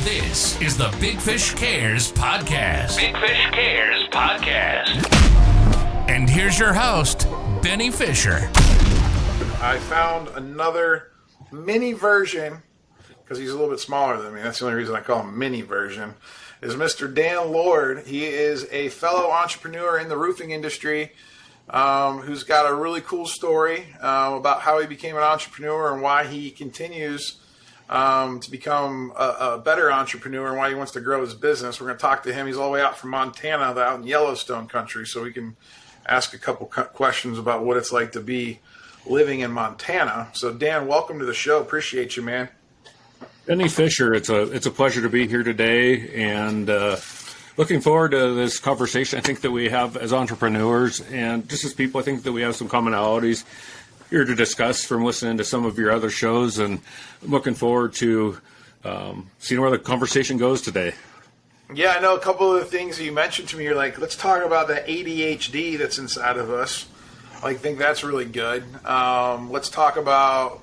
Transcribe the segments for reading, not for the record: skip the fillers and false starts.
This is the Big Fish Cares Podcast. Big Fish Cares Podcast. And here's your host, Benny Fisher. I found another mini version, because he's a little bit smaller than me. That's the only reason I call him mini version, is Mr. Dan Lord. He is a fellow entrepreneur in the roofing industry who's got a really cool story about how he became an entrepreneur and why he continues to become a better entrepreneur and why he wants to grow his business. We're going to talk to him. He's all the way out from Montana, out in Yellowstone country, so we can ask a couple questions about what it's like to be living in Montana. So, Dan, welcome to the show. Appreciate you, man. Benny Fisher, it's a pleasure to be here today, and looking forward to this conversation. I think that we have as entrepreneurs and just as people, I think that we have some commonalities here to discuss from listening to some of your other shows, and I'm looking forward to seeing where the conversation goes today. Yeah, I know a couple of the things that you mentioned to me. You're like, let's talk about the ADHD that's inside of us. I think that's really good. Let's talk about,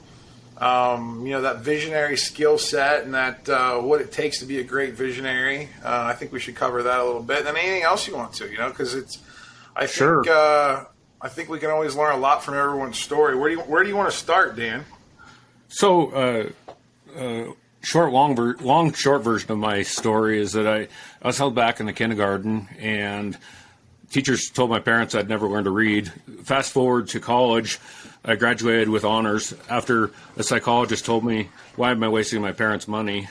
that visionary skill set and that what it takes to be a great visionary. I think we should cover that a little bit. And then anything else you want to, because I think we can always learn a lot from everyone's story. Where do you want to start, Dan? So, short version of my story is that I was held back in the kindergarten, and teachers told my parents I'd never learn to read. Fast forward to college, I graduated with honors after a psychologist told me, why am I wasting my parents' money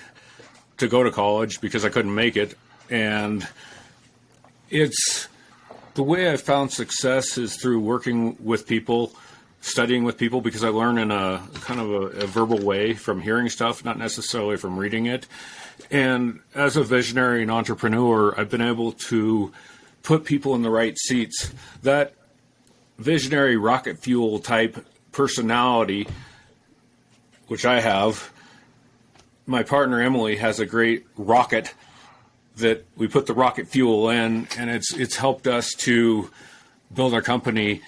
to go to college because I couldn't make it? And it's the way I found success is through working with people, studying with people, because I learn in a kind of a verbal way from hearing stuff, not necessarily from reading it. And as a visionary and entrepreneur, I've been able to put people in the right seats. That visionary rocket fuel type personality, which I have, my partner Emily has a great rocket that we put the rocket fuel in, and it's helped us to build our company.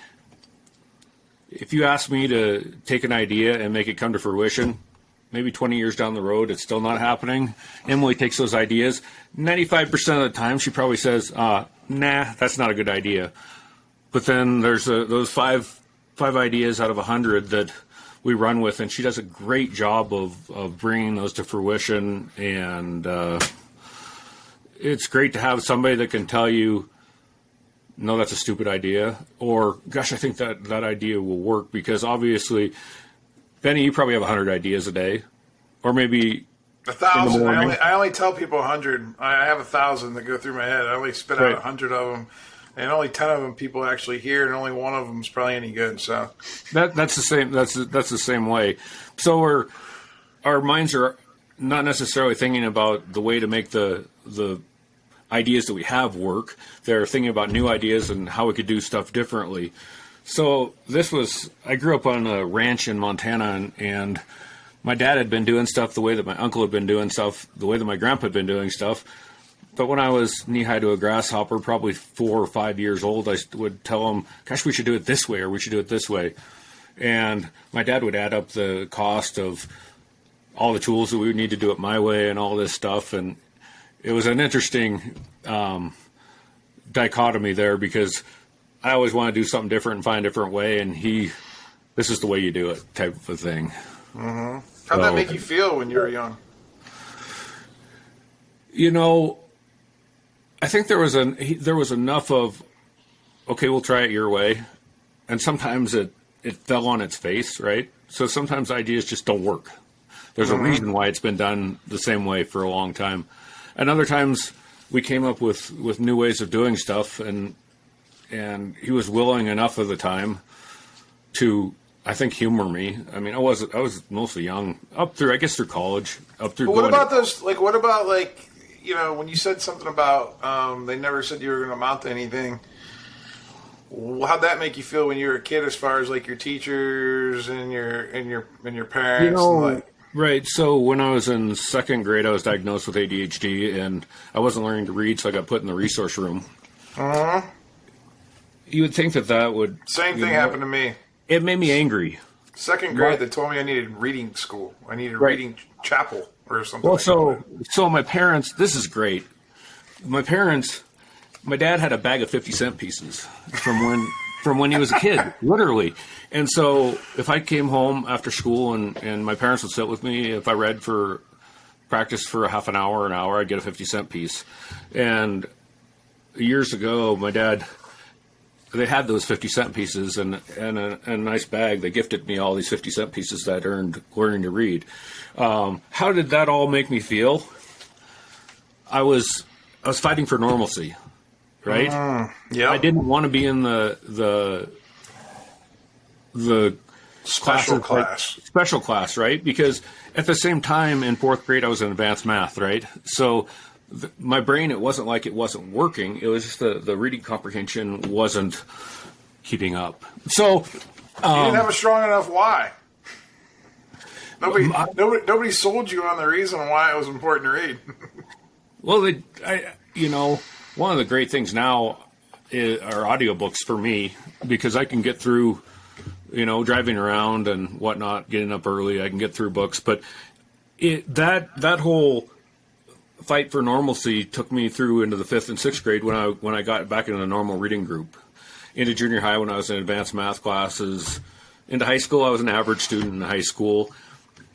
If you ask me to take an idea and make it come to fruition, maybe 20 years down the road, it's still not happening. Emily takes those ideas. 95% of the time, she probably says, nah, that's not a good idea. But then there's those five ideas out of 100 that we run with, and she does a great job of bringing those to fruition. And it's great to have somebody that can tell you, no, that's a stupid idea, or, gosh, I think that idea will work, because obviously, Benny, you probably have 100 ideas a day, or maybe 1,000. I only tell people 100. I have 1,000 that go through my head. I only spit out 100 of them, and only 10 of them people actually hear, and only one of them is probably any good. So that's the same. That's the same way. So our minds are not necessarily thinking about the way to make the ideas that we have work. They're thinking about new ideas and how we could do stuff differently. So I grew up on a ranch in Montana, and my dad had been doing stuff the way that my uncle had been doing stuff, the way that my grandpa had been doing stuff. But when I was knee-high to a grasshopper, probably 4 or 5 years old, I would tell him, gosh, we should do it this way, or we should do it this way. And my dad would add up the cost of all the tools that we would need to do it my way and all this stuff. And it was an interesting dichotomy there, because I always want to do something different and find a different way, and this is the way you do it type of thing. Mm-hmm. How'd that make you feel when you were young? I think there was enough of, okay, we'll try it your way, and sometimes it fell on its face, right? So sometimes ideas just don't work. There's a reason why it's been done the same way for a long time. And other times we came up with new ways of doing stuff, and he was willing enough of the time to, I think, humor me. I mean, I was mostly young, through college, up through. But what about those? Like, what about when you said something about they never said you were going to amount to anything? How'd that make you feel when you were a kid, as far as like your teachers and your parents? Right. So when I was in second grade, I was diagnosed with ADHD, and I wasn't learning to read, so I got put in the resource room. You would think that would... Same thing happened to me. It made me angry. Second grade, they told me I needed reading school. I needed reading chapel. or something. Well, so my parents, this is great. My dad had a bag of 50-cent pieces from when he was a kid, literally. And so if I came home after school and my parents would sit with me, if I read for practice for a half an hour, I'd get a 50-cent piece. And years ago, my dad, they had those 50-cent pieces and a nice bag. They gifted me all these 50-cent pieces that I'd earned learning to read. How did that all make me feel? I was fighting for normalcy, right? Yeah. I didn't want to be in the special class, right? Because at the same time in fourth grade, I was in advanced math, right? So my brain, it wasn't like it wasn't working. It was just the reading comprehension wasn't keeping up. So you didn't have a strong enough why. Nobody sold you on the reason why it was important to read. Well, one of the great things now are audiobooks for me, because I can get through, driving around and whatnot, getting up early. I can get through books, but that whole fight for normalcy took me through into the 5th and 6th grade when I got back into the normal reading group, into junior high when I was in advanced math classes, into high school I was an average student in high school.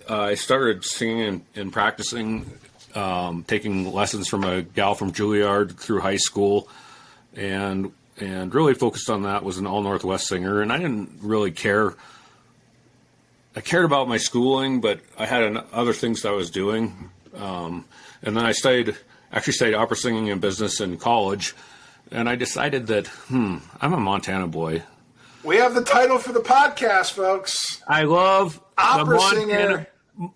I started singing and practicing, taking lessons from a gal from Juilliard through high school, and really focused on that. Was an all Northwest singer, and I didn't really care. I cared about my schooling, but I had other things that I was doing. And then I studied opera singing and business in college, and I decided that, I'm a Montana boy. We have the title for the podcast, folks. I love opera singer.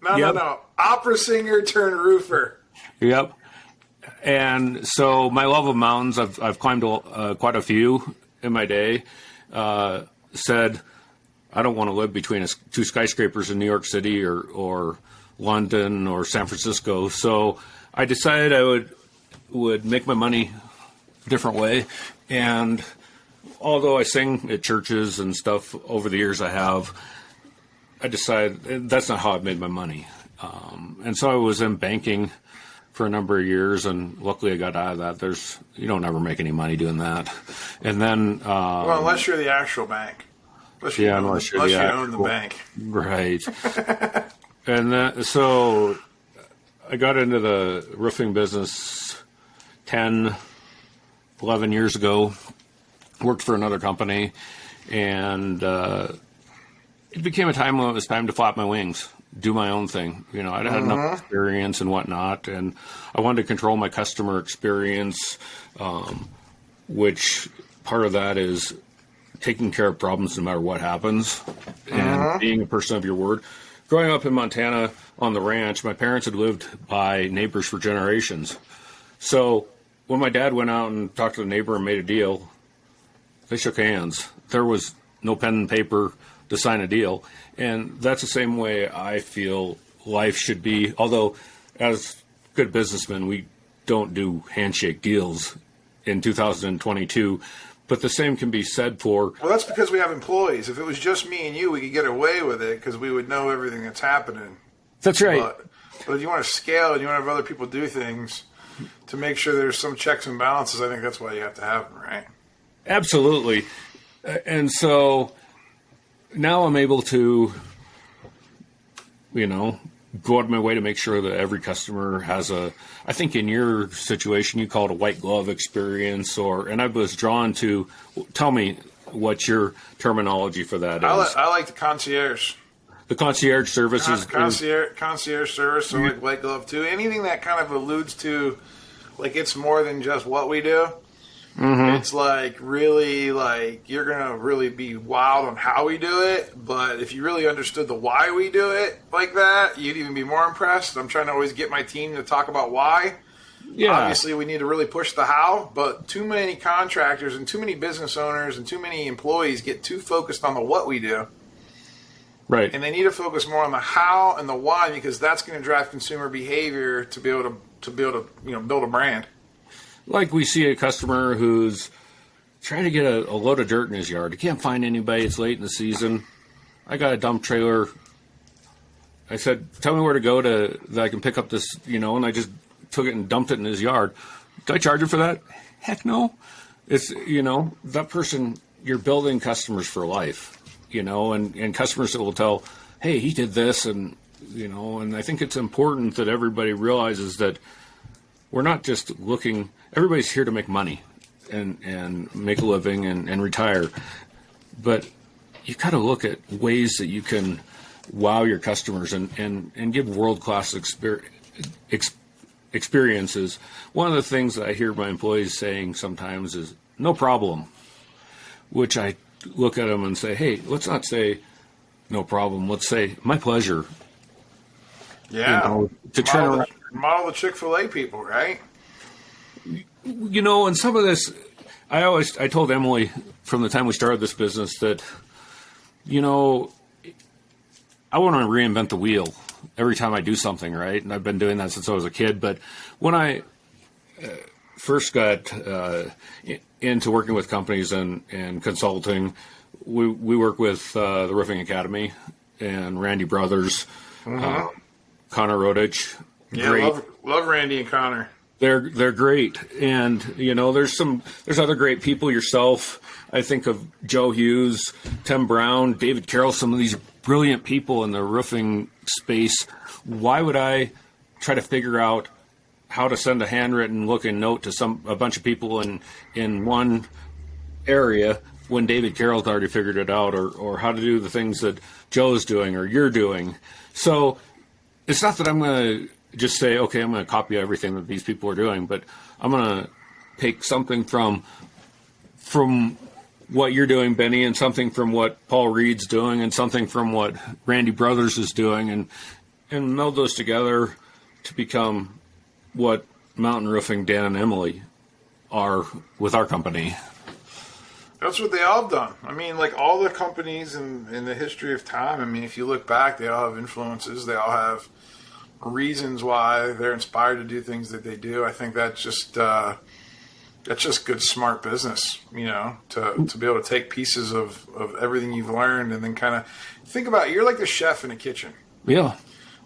No. Opera singer turned roofer. Yep. And so my love of mountains, I've climbed quite a few in my day. Said I don't want to live between two skyscrapers in New York City or London or San Francisco. So I decided I would make my money a different way. And although I sing at churches and stuff over the years I decided that's not how I've made my money. And so I was in banking for a number of years, and luckily I got out of that. You don't ever make any money doing that. And then well, unless you're the actual bank. Unless you own the bank. Right. And then, so I got into the roofing business 10, 11 years ago, worked for another company, and it became a time when it was time to flap my wings, do my own thing. I'd had enough experience and whatnot, and I wanted to control my customer experience, which part of that is taking care of problems no matter what happens, and being a person of your word. Growing up in Montana on the ranch, my parents had lived by neighbors for generations. So when my dad went out and talked to the neighbor and made a deal, they shook hands. There was no pen and paper to sign a deal. And that's the same way I feel life should be. Although, as good businessmen, we don't do handshake deals in 2022. But the same can be said for... Well, that's because we have employees. If it was just me and you, we could get away with it because we would know everything that's happening. That's right. But if you want to scale and you want to have other people do things to make sure there's some checks and balances, I think that's why you have to have them, right? Absolutely. And so now I'm able to, go out of my way to make sure that every customer has I think in your situation, you call it a white glove experience, and I was drawn to, tell me what your terminology for that is. I like the concierge. The concierge service is... Concierge service, so like white glove too. Anything that kind of alludes to, like, it's more than just what we do. It's really you're going to really be wild on how we do it, but if you really understood the why we do it like that, you'd even be more impressed. I'm trying to always get my team to talk about why. Yeah. Obviously, we need to really push the how, but too many contractors and too many business owners and too many employees get too focused on the what we do. Right. And they need to focus more on the how and the why, because that's going to drive consumer behavior to be able to build a brand. Like we see a customer who's trying to get a load of dirt in his yard. He can't find anybody. It's late in the season. I got a dump trailer I said, tell me where to go that I can pick up this, and I just took it and dumped it in his yard. Did I charge him for that? Heck no. It's, that person, you're building customers for life, and customers that will tell, hey, he did this, and I think it's important that everybody realizes that we're not just looking, everybody's here to make money and make a living and retire. But you've got to look at ways that you can wow your customers and give world-class experiences. One of the things that I hear my employees saying sometimes is, no problem, which I look at them and say, hey, let's not say no problem. Let's say my pleasure. Yeah. To turn around. Model the Chick-fil-A people, right? And some of this, I told Emily from the time we started this business that, I want to reinvent the wheel every time I do something, right? And I've been doing that since I was a kid. But when I first got into working with companies and consulting, we work with the Roofing Academy and Randy Brothers, Connor Rodich. Yeah, great. Love Randy and Connor. They're great, and there's other great people. Yourself, I think of Joe Hughes, Tim Brown, David Carroll. Some of these brilliant people in the roofing space. Why would I try to figure out how to send a handwritten looking note to a bunch of people in one area when David Carroll's already figured it out, or how to do the things that Joe's doing or you're doing? So it's not that I'm going to just say, okay, I'm going to copy everything that these people are doing, but I'm going to take something from what you're doing, Benny, and something from what Paul Reed's doing, and something from what Randy Brothers is doing, and meld those together to become what Mountain Roofing Dan and Emily are with our company. That's what they all have done. I mean, like all the companies in the history of time, I mean, if you look back, they all have influences. They all have reasons why they're inspired to do things that they do. I think that's just good, smart business, to be able to take pieces of everything you've learned and then kind of think about it. You're like the chef in a kitchen. Yeah.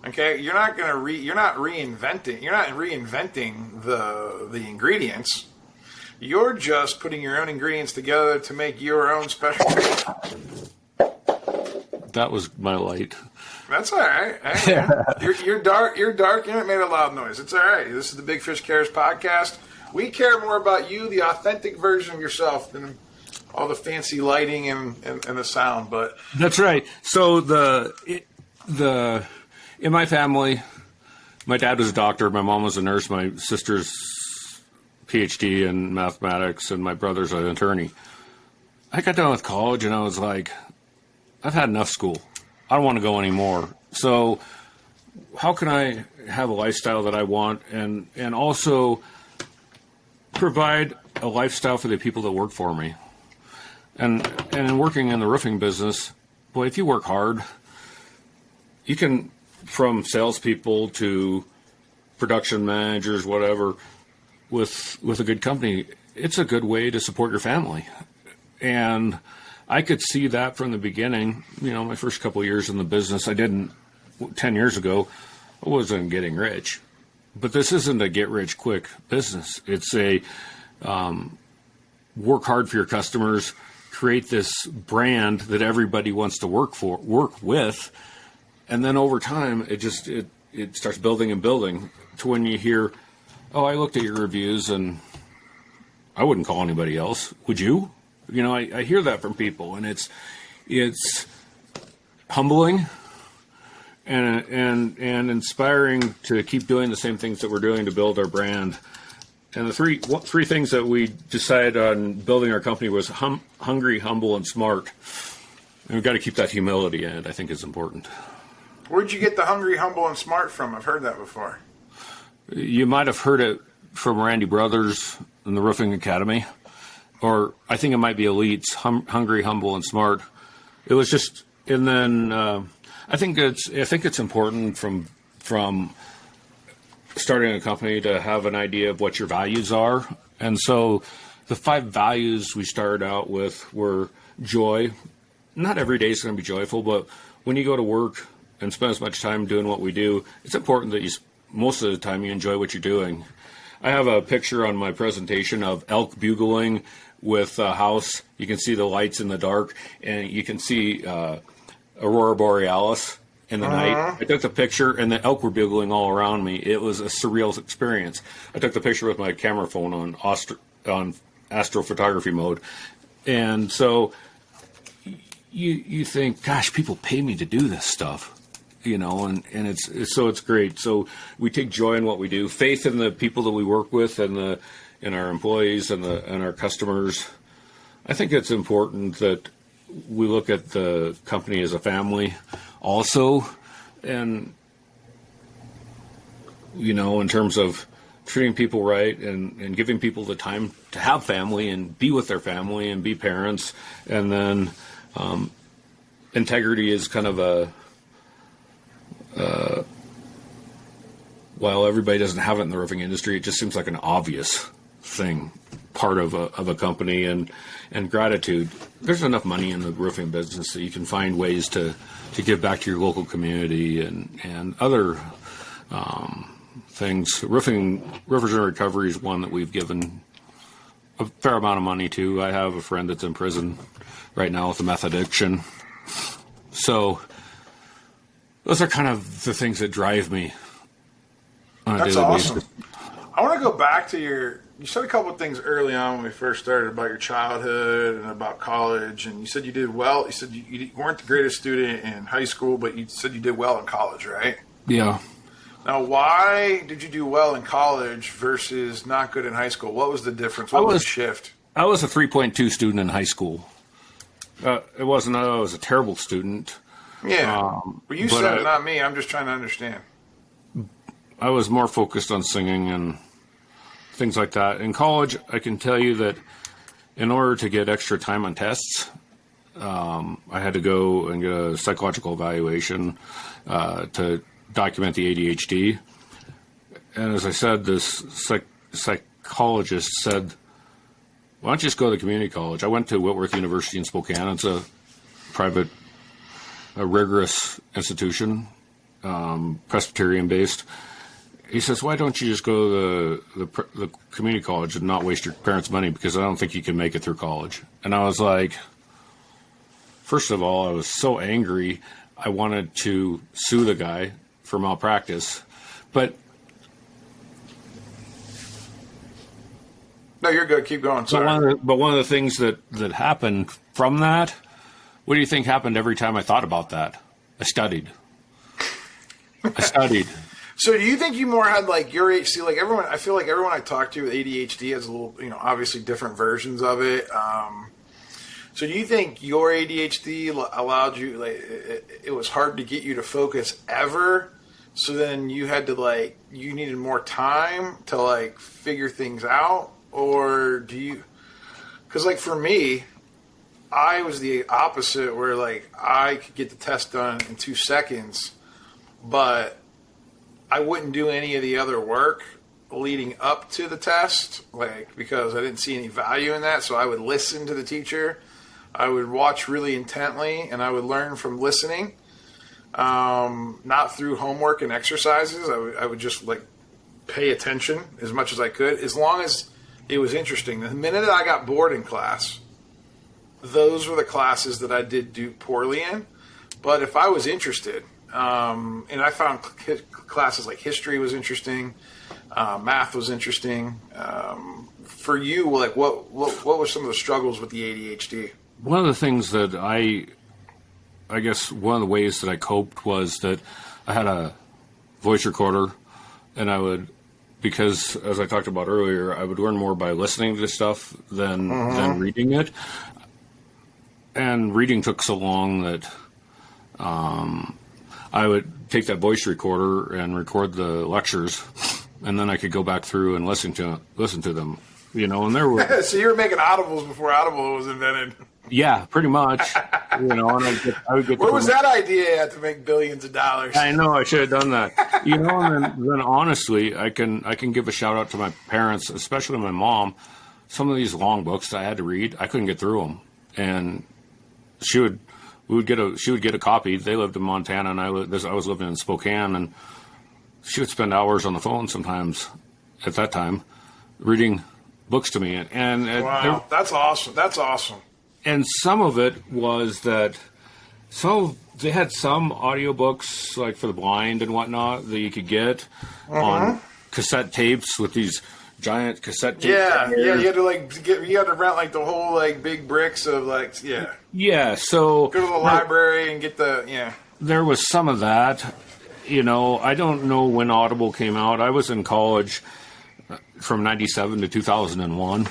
Okay. You're not reinventing the ingredients. You're just putting your own ingredients together to make your own special taste. That was my light. That's all right. Hey, you're dark. You're dark, and it made a loud noise. It's all right. This is the Big Fish Cares podcast. We care more about you, the authentic version of yourself, than all the fancy lighting and the sound. But that's right. So in my family, my dad was a doctor, my mom was a nurse, my sister's PhD in mathematics, and my brother's an attorney. I got done with college, and I was like, I've had enough school. I don't want to go anymore. So how can I have a lifestyle that I want and also provide a lifestyle for the people that work for me? And in working in the roofing business, boy, if you work hard, you can, from salespeople to production managers, whatever, with a good company, it's a good way to support your family. And I could see that from the beginning. My first couple of years in the business, 10 years ago, I wasn't getting rich. But this isn't a get-rich-quick business. It's a work hard for your customers, create this brand that everybody wants to work with, and then over time, it starts building and building to when you hear, oh, I looked at your reviews and I wouldn't call anybody else. Would you? I hear that from people, and it's humbling and inspiring to keep doing the same things that we're doing to build our brand. And the three things that we decided on building our company was hungry, humble, and smart. And we've got to keep that humility in it. I think is important. Where'd you get the hungry, humble, and smart from? I've heard that before. You might have heard it from Randy Brothers in the Roofing Academy. Or I think it might be Elite's hungry, humble, and smart. It was just, and then I think it's important from starting a company to have an idea of what your values are. And so the 5 values we started out with were joy. Not every day is going to be joyful, but when you go to work and spend as much time doing what we do, it's important that most of the time you enjoy what you're doing. I have a picture on my presentation of elk bugling with a house. You can see the lights in the dark, and you can see Aurora Borealis in the night. I took the picture, and the elk were bugling all around me. It was a surreal experience. I took the picture with my camera phone on astrophotography mode. And so you think, gosh, people pay me to do this stuff, and it's great. So we take joy in what we do, faith in the people that we work with and in our employees and our customers. I think it's important that we look at the company as a family also, and in terms of treating people right and giving people the time to have family and be with their family and be parents. And then integrity is kind of while everybody doesn't have it in the roofing industry, it just seems like an obvious thing, part of a company. And gratitude. There's enough money in the roofing business that you can find ways to give back to your local community and other things. Roofers in Recovery is one that we've given a fair amount of money to. I have a friend that's in prison right now with a meth addiction. So those are kind of the things that drive me on a daily basis. I want to go back to you said a couple of things early on when we first started about your childhood and about college, and you said you did well. You said you weren't the greatest student in high school, but you said you did well in college, right? Yeah. Now, why did you do well in college versus not good in high school? What was the difference? What was the shift? I was a 3.2 student in high school. It wasn't I was a terrible student. Yeah. But you said it, not me. I'm just trying to understand. I was more focused on singing and things like that. In college, I can tell you that in order to get extra time on tests, I had to go and get a psychological evaluation to document the ADHD. And as I said, this psychologist said, why don't you just go to the community college? I went to Whitworth University in Spokane. It's a private, rigorous institution, Presbyterian-based. He says, why don't you just go to the community college and not waste your parents' money, because I don't think you can make it through college. And I was like, first of all, I was so angry, I wanted to sue the guy for malpractice. But no, you're good. Keep going. Sorry. But one of the things that happened from that, what do you think happened every time I thought about that? I studied. So do you think you more had like your ADHD, like everyone, I feel like everyone I talk to with ADHD has a little, obviously different versions of it. So do you think your ADHD allowed you, like, it was hard to get you to focus ever? So then you had to you needed more time to figure things out? Or do you, because for me, I was the opposite where I could get the test done in 2 seconds, but I wouldn't do any of the other work leading up to the test, because I didn't see any value in that. So I would listen to the teacher, I would watch really intently, and I would learn from listening, not through homework and exercises. I would just pay attention as much as I could, as long as it was interesting. The minute I got bored in class, those were the classes that I did do poorly in. But if I was interested, and I found classes like history was interesting, math was interesting. For you, what were some of the struggles with the ADHD? One of the things that I guess one of the ways that I coped was that I had a voice recorder, and I would, because as I talked about earlier, I would learn more by listening to stuff than reading it. And reading took so long that I would take that voice recorder and record the lectures, and then I could go back through and listen to them. And there were so you were making audibles before Audible was invented. Yeah, pretty much. And I would get. Where was that idea at to make billions of dollars? I know I should have done that. And then honestly, I can give a shout out to my parents, especially my mom. Some of these long books that I had to read, I couldn't get through them, and we she would get a copy. They lived in Montana, and I was living in Spokane, and she would spend hours on the phone sometimes at that time reading books to me. And wow, that's awesome. That's awesome. And some of it was that they had some audiobooks like for the blind and whatnot that you could get on cassette tapes with these giant cassette tapes. Yeah, you had to rent like the whole like big bricks of like Yeah, so go to the library and get the There was some of that. I don't know when Audible came out. I was in college from 97 to 2001.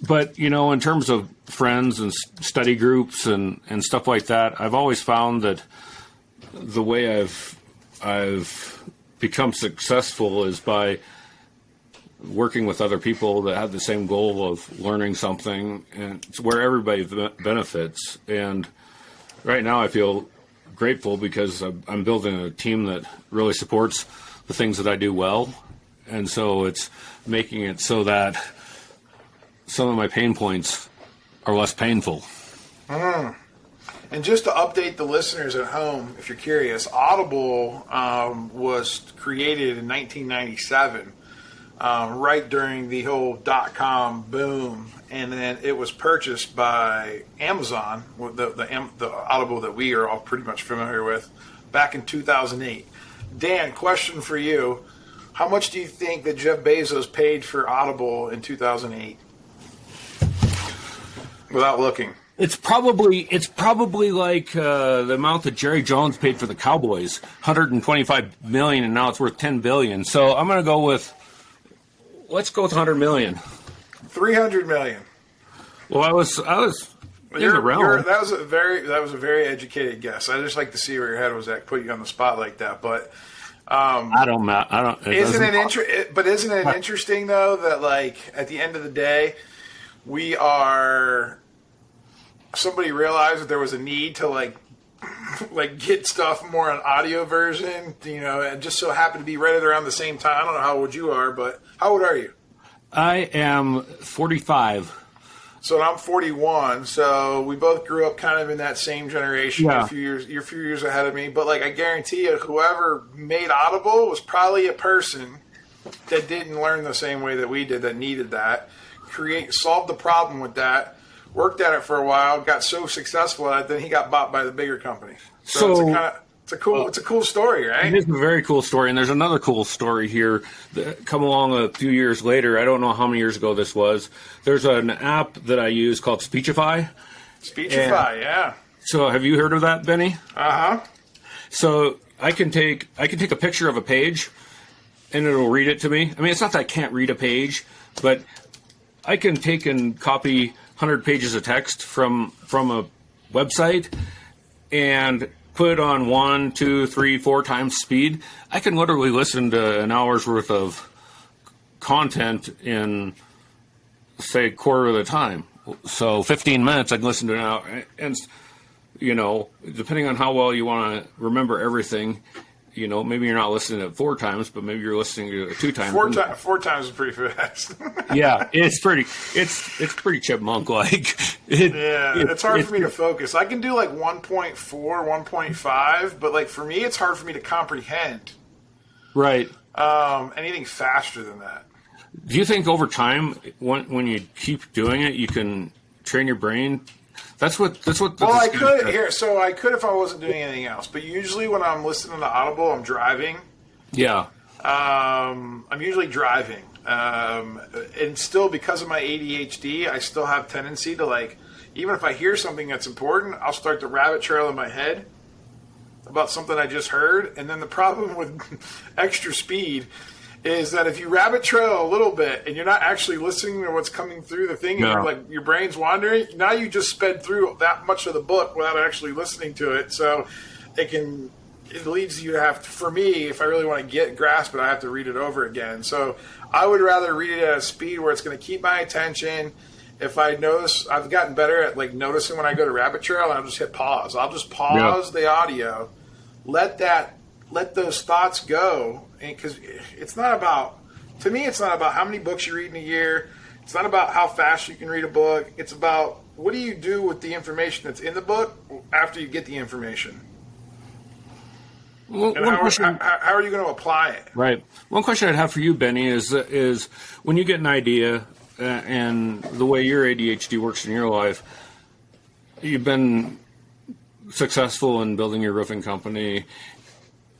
But, in terms of friends and study groups and stuff like that, I've always found that the way I've become successful is by working with other people that have the same goal of learning something, and it's where everybody benefits. And right now I feel grateful because I'm building a team that really supports the things that I do well. And so it's making it so that some of my pain points are less painful. And just to update the listeners at home, if you're curious, Audible was created in 1997, right during the whole .com boom, and then it was purchased by Amazon, the Audible that we are all pretty much familiar with, back in 2008. Dan, question for you. How much do you think that Jeff Bezos paid for Audible in 2008? Without looking. It's probably like the amount that Jerry Jones paid for the Cowboys, $125 million, and now it's worth $10 billion. So I'm going to let's go with $100 million. $300 million. Well, I was in the realm. That was a very educated guess. I just like to see where your head was at, put you on the spot like that. But I don't. Isn't it interesting though that like at the end of the day, somebody realized that there was a need to like get stuff more on audio version, and just so happened to be right around the same time. I don't know how old you are, but how old are you? I am 45. So I'm 41. So we both grew up kind of in that same generation. Yeah. You're a few years ahead of me, but like I guarantee you, whoever made Audible was probably a person that didn't learn the same way that we did, that needed that. Solved the problem with that. Worked at it for a while, got so successful at it, then he got bought by the bigger company. So it's a cool story, right? It is a very cool story, and there's another cool story here that come along a few years later. I don't know how many years ago this was. There's an app that I use called Speechify. Yeah. So have you heard of that, Benny? Uh-huh. So I can take a picture of a page, and it'll read it to me. I mean, it's not that I can't read a page, but I can take and copy 100 pages of text from a website and put it on 1, 2, 3, 4 times speed. I can literally listen to an hour's worth of content in, say, a quarter of the time. So 15 minutes, I can listen to an hour. And, depending on how well you want to remember everything, maybe you're not listening to it 4 times, but maybe you're listening to it 2 times. 4 times is pretty fast. Yeah, it's pretty chipmunk-like. It's hard for me to focus. I can do like 1.4, 1.5, but like for me, it's hard for me to comprehend. Right. Anything faster than that. Do you think over time, when you keep doing it, you can train your brain? That's what. Well, I could if I wasn't doing anything else. But usually, when I'm listening to Audible, I'm driving. Yeah. I'm usually driving, and still because of my ADHD, I still have tendency to like, even if I hear something that's important, I'll start to rabbit trail in my head about something I just heard. And then the problem with extra speed is that if you rabbit trail a little bit and you're not actually listening to what's coming through the thing, and you're like your brain's wandering, now you just sped through that much of the book without actually listening to it. So it leads you to have to, for me, if I really want to grasp it, I have to read it over again. So I would rather read it at a speed where it's going to keep my attention. If I notice, I've gotten better at like noticing when I go to rabbit trail, and I'll just hit pause. I'll just pause the audio, let those thoughts go. Because it's not about how many books you read in a year. It's not about how fast you can read a book. It's about what do you do with the information that's in the book after you get the information. Well, And how are you going to apply it? Right. One question I'd have for you, Benny, is when you get an idea and the way your ADHD works in your life, you've been successful in building your roofing company.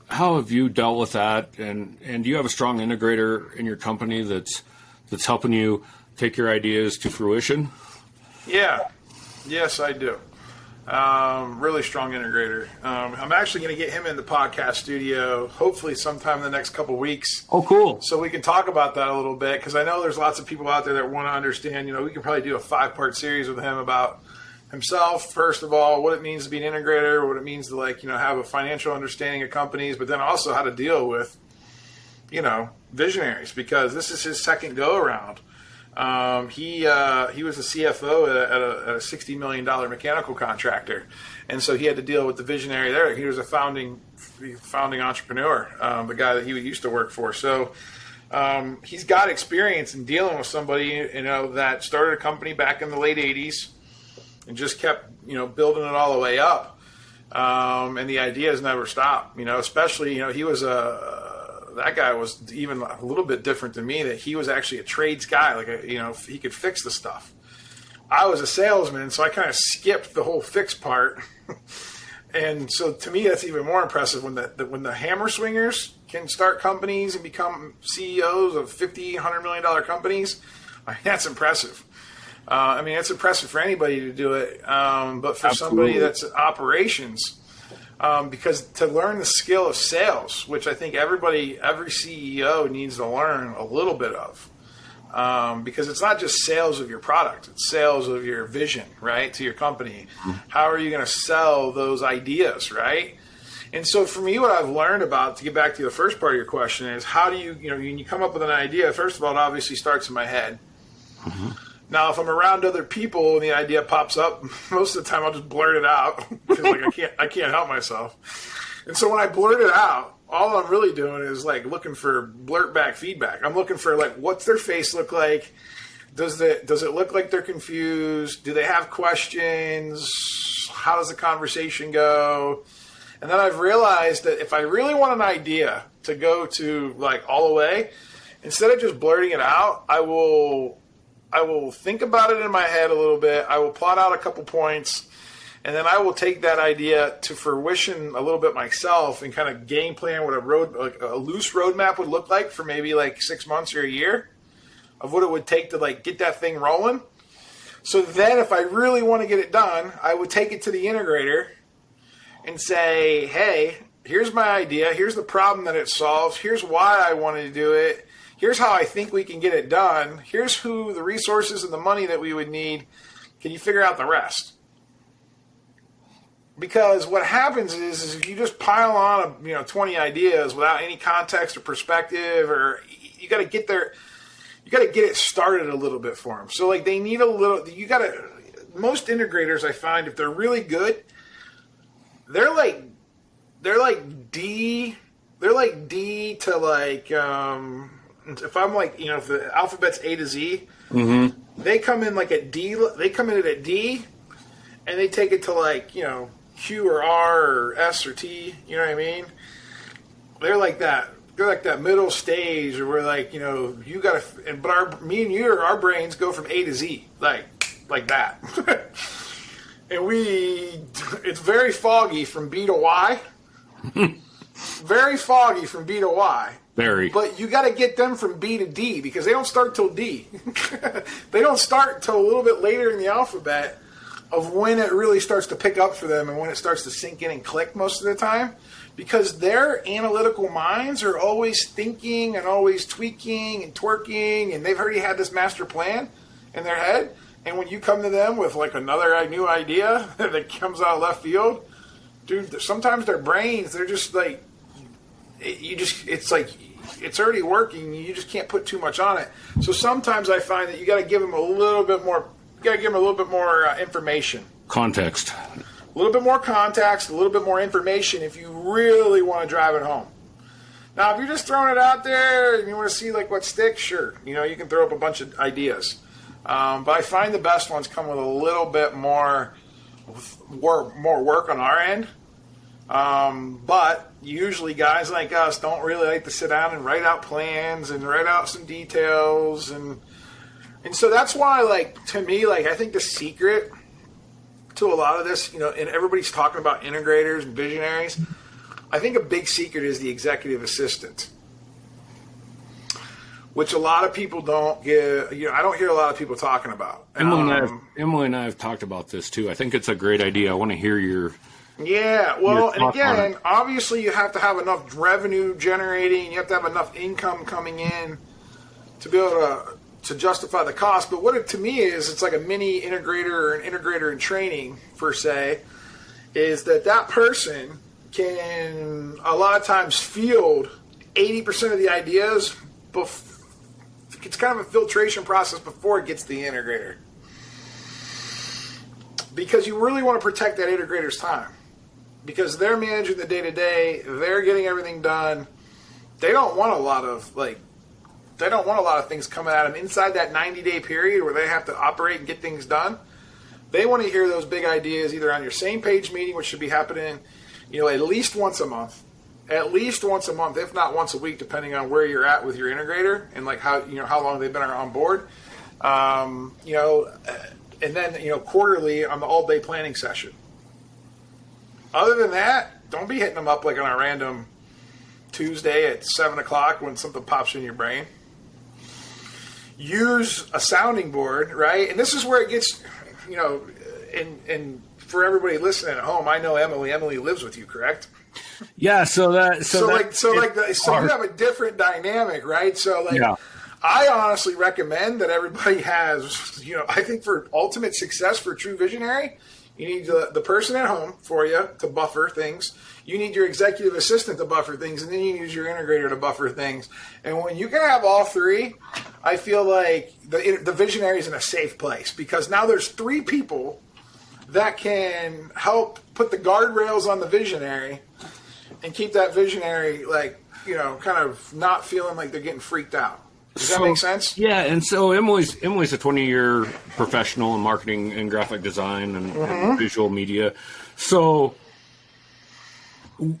How have you dealt with that? And do you have a strong integrator in your company that's helping you take your ideas to fruition? Yeah. Yes, I do. Really strong integrator. I'm actually going to get him in the podcast studio, hopefully sometime in the next couple weeks. Oh, cool. So we can talk about that a little bit, because I know there's lots of people out there that want to understand, we can probably do a 5-part series with him about himself, first of all, what it means to be an integrator, what it means to have a financial understanding of companies, but then also how to deal with, visionaries, because this is his second go around. He was a CFO at a $60 million mechanical contractor, and so he had to deal with the visionary there. He was a founding entrepreneur, the guy that he used to work for. So he's got experience in dealing with somebody that started a company back in the late '80s and just kept building it all the way up, and the ideas never stopped. Especially he was that guy was even a little bit different than me, that he was actually a trades guy. He could fix the stuff. I was a salesman, so I kind of skipped the whole fix part. And so to me, that's even more impressive when the hammer swingers can start companies and become CEOs of $50, $100 million companies. That's impressive. It's impressive for anybody to do it. But for somebody that's operations, because to learn the skill of sales, which I think every CEO needs to learn a little bit of, because it's not just sales of your product, it's sales of your vision, right, to your company. How are you going to sell those ideas, right? And so for me, what I've learned about, to get back to the first part of your question, is how do you, when you come up with an idea, first of all, it obviously starts in my head. Mm-hmm. Now, if I'm around other people and the idea pops up, most of the time I'll just blurt it out because I can't help myself. And so when I blurt it out, all I'm really doing is looking for blurt back feedback. I'm looking for what's their face look like? Does it look like they're confused? Do they have questions? How does the conversation go? And then I've realized that if I really want an idea to go to all the way, instead of just blurting it out, I will think about it in my head a little bit. I will plot out a couple points, and then I will take that idea to fruition a little bit myself and kind of game plan what a loose roadmap would look like for maybe 6 months or a year of what it would take to get that thing rolling. So then if I really want to get it done, I would take it to the integrator and say, hey, here's my idea. Here's the problem that it solves. Here's why I wanted to do it. Here's how I think we can get it done. Here's the resources and the money that we would need. Can you figure out the rest? Because what happens is if you just pile on 20 ideas without any context or perspective, or you got to get there, you got to get it started a little bit for them. So they need a little. Most integrators, I find, if they're really good, they're like D to if I'm if the alphabet's A to Z, mm-hmm. They come in at D. They come in at D, and they take it to Q or R or S or T. You know what I mean? They're like that. They're like that middle stage, where you got to. But me and our brains go from A to Z, like that. And it's very foggy from B to Y. Very foggy from B to Y. Very. But you got to get them from B to D, because they don't start till D. They don't start till a little bit later in the alphabet of when it really starts to pick up for them and when it starts to sink in and click most of the time, because their analytical minds are always thinking and always tweaking and twerking, and they've already had this master plan in their head. And when you come to them with another new idea that comes out of left field, dude, sometimes their brains, they're just it's already working. You just can't put too much on it. So sometimes I find that you got to give them a little bit more. You got to give them a little bit more information, context, a little bit more context, a little bit more information if you really want to drive it home. Now, if you're just throwing it out there and you want to see what sticks, sure, you can throw up a bunch of ideas. But I find the best ones come with a little bit more work on our end. But usually guys like us don't really like to sit down and write out plans and write out some details. And so that's why, like, to me, like, I think the secret to a lot of this, you know, and everybody's talking about integrators and visionaries, I think a big secret is the executive assistant, which a lot of people don't get. You know, I don't hear a lot of people talking about. Emily and I have talked about this too. I think it's a great idea. I want to hear your. Yeah, well, and again, obviously you have to have enough revenue generating, you have to have enough income coming in to be able to justify the cost. But what it to me is, it's like a mini integrator or an integrator in training, per se, is that person can a lot of times field 80% of the ideas. It's kind of a filtration process before it gets to the integrator. Because you really want to protect that integrator's time. Because they're managing the day-to-day, they're getting everything done. They don't want a lot of things coming at them inside that 90-day period where they have to operate and get things done. They want to hear those big ideas either on your same page meeting, which should be happening, you know, at least once a month. At least once a month, if not once a week, depending on where you're at with your integrator and like how long they've been on board. You know, and then, you know, quarterly on the all-day planning session. Other than that, don't be hitting them up like on a random Tuesday at 7 o'clock when something pops in your brain. Use a sounding board, right? And this is where it gets, you know, and for everybody listening at home, I know Emily lives with you, correct? Yeah, so you have a different dynamic, right? So like, yeah. I honestly recommend that everybody has, you know, I think for ultimate success for true visionary, you need the person at home for you to buffer things. You need your executive assistant to buffer things, and then you use your integrator to buffer things. And when you can have all three, I feel like the visionary is in a safe place, because now there's three people that can help put the guardrails on the visionary and keep that visionary, like, you know, kind of not feeling like they're getting freaked out. Does that make sense? Yeah, and so Emily's a 20-year professional in marketing and graphic design and visual media. So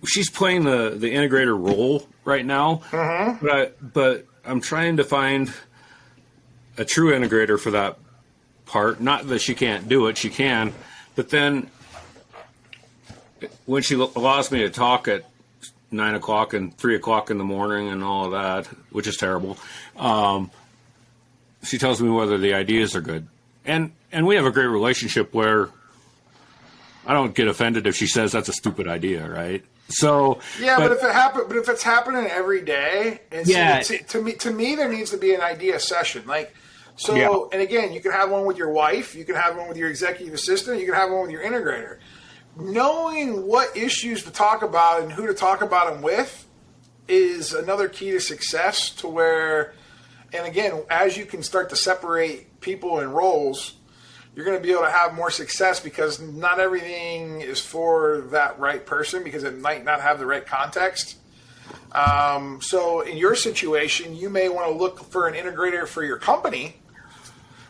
she's playing the integrator role right now. But I'm trying to find a true integrator for that part. Not that she can't do it, she can. But then when she allows me to talk at 9 o'clock and 3 o'clock in the morning and all of that, which is terrible, she tells me whether the ideas are good. And we have a great relationship where I don't get offended if she says that's a stupid idea, right? So yeah, but if it's happening every day, to me there needs to be an idea session. Like, so, yeah. And again, you can have one with your wife, you can have one with your executive assistant, you can have one with your integrator. Knowing what issues to talk about and who to talk about them with is another key to success, to where, and again, as you can start to separate people in roles, you're going to be able to have more success, because not everything is for that right person, because it might not have the right context. So in your situation, you may want to look for an integrator for your company,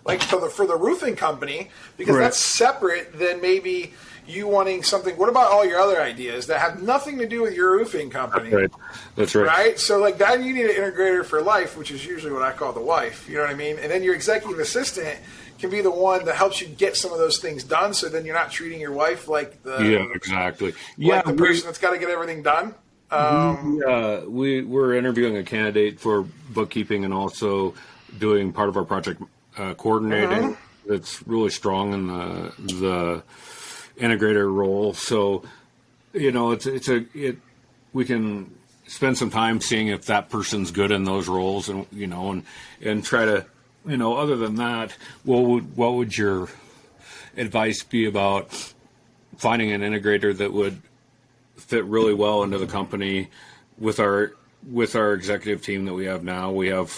like for the roofing company, because right. That's separate than maybe you wanting something. What about all your other ideas that have nothing to do with your roofing company? That's right. Right? So like that, you need an integrator for life, which is usually what I call the wife. You know what I mean? And then your executive assistant can be the one that helps you get some of those things done, so then you're not treating your wife like the person that's got to get everything done. We're interviewing a candidate for bookkeeping and also doing part of our project coordinating. That's really strong in the integrator role. So, you know, we can spend some time seeing if that person's good in those roles, and you know, and try to, you know, other than that, what would your advice be about finding an integrator that would fit really well into the company with our executive team that we have now? We have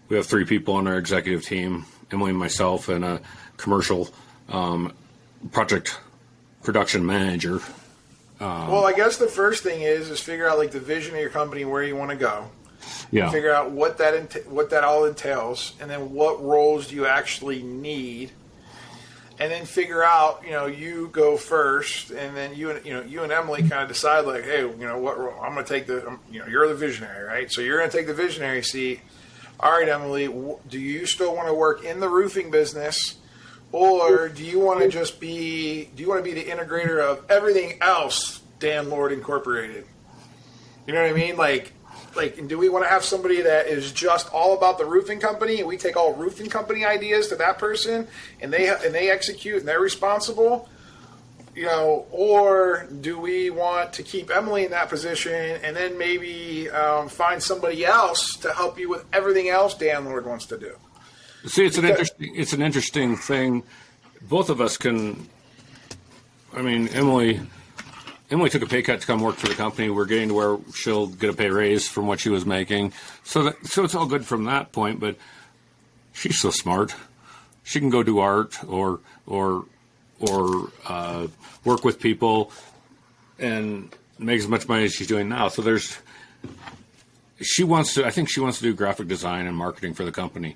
3 people on our executive team, Emily and myself, and a commercial project production manager. Well, I guess the first thing is figure out like the vision of your company, where you want to go. Yeah. Figure out what that all entails, and then what roles do you actually need, and then figure out, you go first, and then you and Emily kind of decide, like, hey, what role I'm going to take you're the visionary, right? So you're going to take the visionary seat. All right, Emily, do you still want to work in the roofing business, or do you want to be the integrator of everything else Dan Lord Incorporated? You know what I mean? Like, do we want to have somebody that is just all about the roofing company, and we take all roofing company ideas to that person, and they execute and they're responsible? Or do we want to keep Emily in that position and then maybe find somebody else to help you with everything else Dan Lord wants to do? See, it's an interesting thing. Both of us can. I mean, Emily took a pay cut to come work for the company. We're getting to where she'll get a pay raise from what she was making. So it's all good from that point. But she's so smart. She can go do art or work with people and make as much money as she's doing now. So I think she wants to do graphic design and marketing for the company.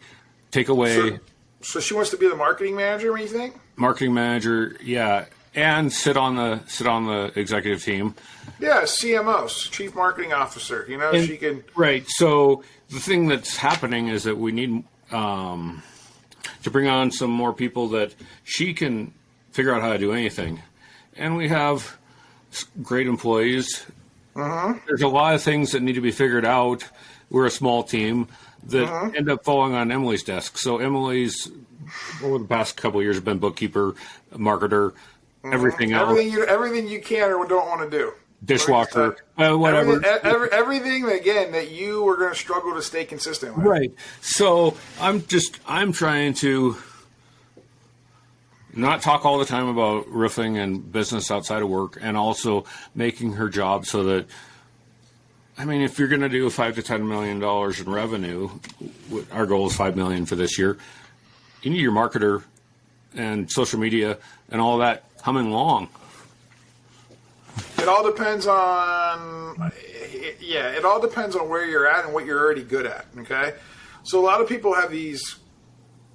Take away. So she wants to be the marketing manager, what do you think? Marketing manager, yeah. And sit on the executive team. Yeah, CMO, Chief Marketing Officer. She can. Right. So the thing that's happening is that we need to bring on some more people that she can figure out how to do anything. And we have great employees. Uh-huh. There's a lot of things that need to be figured out. We're a small team that end up falling on Emily's desk. So Emily's, over the past couple of years, been bookkeeper, marketer, everything else. Everything you can or don't want to do. Dishwasher, whatever. Everything, again, that you are going to struggle to stay consistent with. Right. So I'm trying to not talk all the time about roofing and business outside of work, and also making her job so that, I mean, if you're going to do $5 to $10 million in revenue, our goal is $5 million for this year. You need your marketer and social media and all that humming along. It all depends on where you're at and what you're already good at. Okay, so a lot of people have these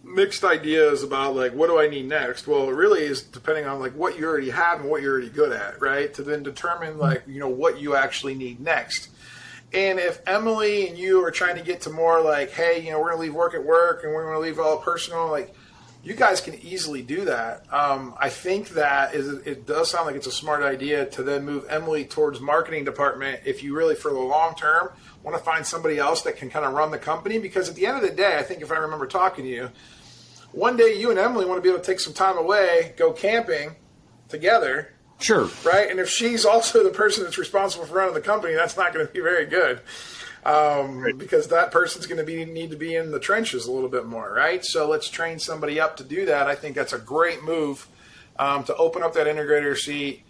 mixed ideas about, like, what do I need next? Well, it really is depending on, like, what you already have and what you're already good at, right? To then determine, like, what you actually need next. And if Emily and you are trying to get to more like, hey, we're going to leave work at work and we're going to leave all personal, like, you guys can easily do that. I think that it does sound like it's a smart idea to then move Emily towards marketing department if you really, for the long term, want to find somebody else that can kind of run the company. Because at the end of the day, I think if I remember talking to you, one day you and Emily want to be able to take some time away, go camping together. Sure. Right? And if she's also the person that's responsible for running the company, that's not going to be very good. Because that person's going to need to be in the trenches a little bit more, right? So let's train somebody up to do that. I think that's a great move to open up that integrator seat.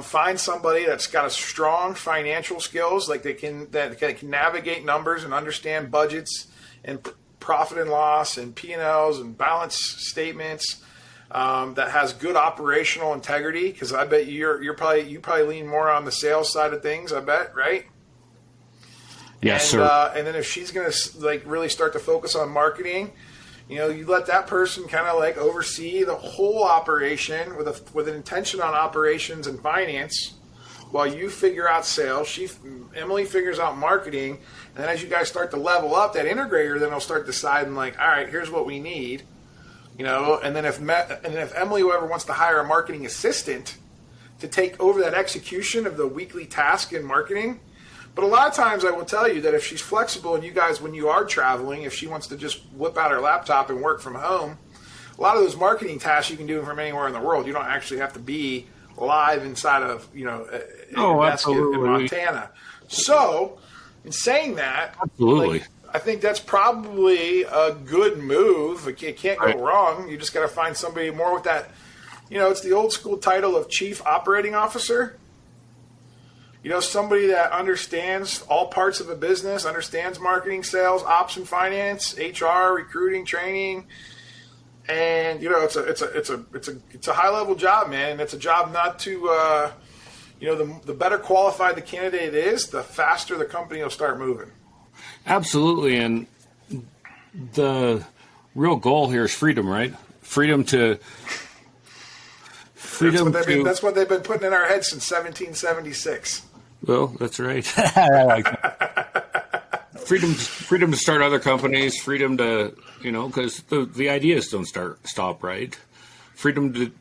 Find somebody that's got a strong financial skills, like that can navigate numbers and understand budgets and profit and loss and P&Ls and balance statements. That has good operational integrity, because I bet you probably lean more on the sales side of things. I bet, right? Yes, and, sir. And then if she's going to really start to focus on marketing, you let that person kind of oversee the whole operation with an intention on operations and finance, while you figure out sales. Emily figures out marketing, and then as you guys start to level up, that integrator then will start deciding, all right, here's what we need. And then if Emily, whoever wants to hire a marketing assistant to take over that execution of the weekly task in marketing. But a lot of times I will tell you that if she's flexible, and you guys, when you are traveling, if she wants to just whip out her laptop and work from home, a lot of those marketing tasks you can do from anywhere in the world. You don't actually have to be live inside of a desk in Montana. So, in saying that, absolutely. I think that's probably a good move. It can't go wrong. You just got to find somebody more with that. It's the old school title of Chief Operating Officer. Somebody that understands all parts of a business, understands marketing, sales, ops, and finance, HR, recruiting, training, and it's a high level job, man. And it's a job not to the better qualified the candidate is, the faster the company will start moving. Absolutely. And the real goal here is freedom, right? That's what they've been putting in our heads since 1776. Well, that's right. I like that. Freedom to start other companies, freedom to, because the ideas don't stop, right? Freedom to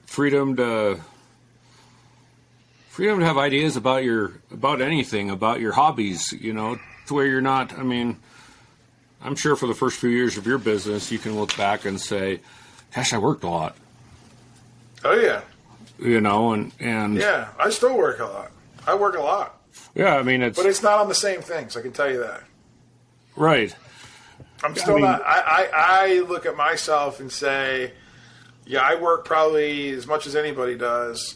have ideas about anything, about your hobbies, to where you're not, I'm sure for the first few years of your business, you can look back and say, gosh, I worked a lot. Oh, yeah. And yeah, I still work a lot. I work a lot. Yeah, but it's not on the same things. I can tell you that. Right. I'm still not. I look at myself and say, yeah, I work probably as much as anybody does.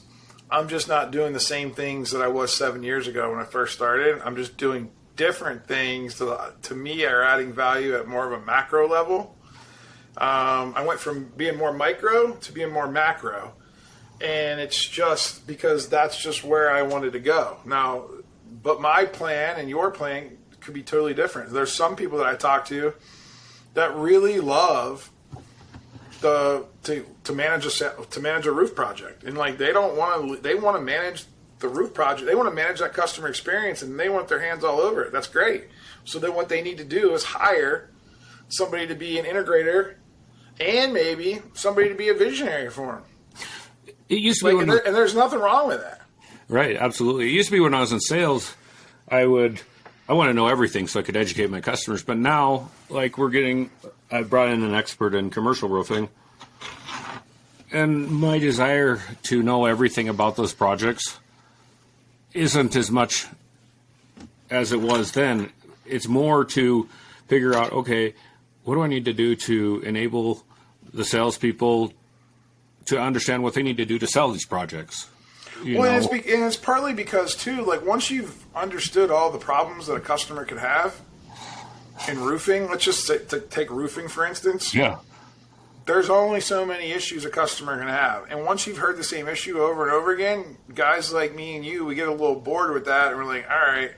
I'm just not doing the same things that I was 7 years ago when I first started. I'm just doing different things that, to me, are adding value at more of a macro level. I went from being more micro to being more macro. And it's just because that's just where I wanted to go. Now, but my plan and your plan could be totally different. There's some people that I talk to that really love to manage a roof project, and like they want to manage the roof project. They want to manage that customer experience, and they want their hands all over it. That's great. So then what they need to do is hire somebody to be an integrator, and maybe somebody to be a visionary for them. It used to be, and there's nothing wrong with that. Right, absolutely. It used to be when I was in sales, I want to know everything so I could educate my customers. But now, I brought in an expert in commercial roofing, and my desire to know everything about those projects isn't as much as it was then. It's more to figure out, okay, what do I need to do to enable the salespeople to understand what they need to do to sell these projects? And it's partly because, too, once you've understood all the problems that a customer could have in roofing, let's just take roofing, for instance. Yeah. There's only so many issues a customer can have. And once you've heard the same issue over and over again, guys like me and you, we get a little bored with that. And we're like, all right,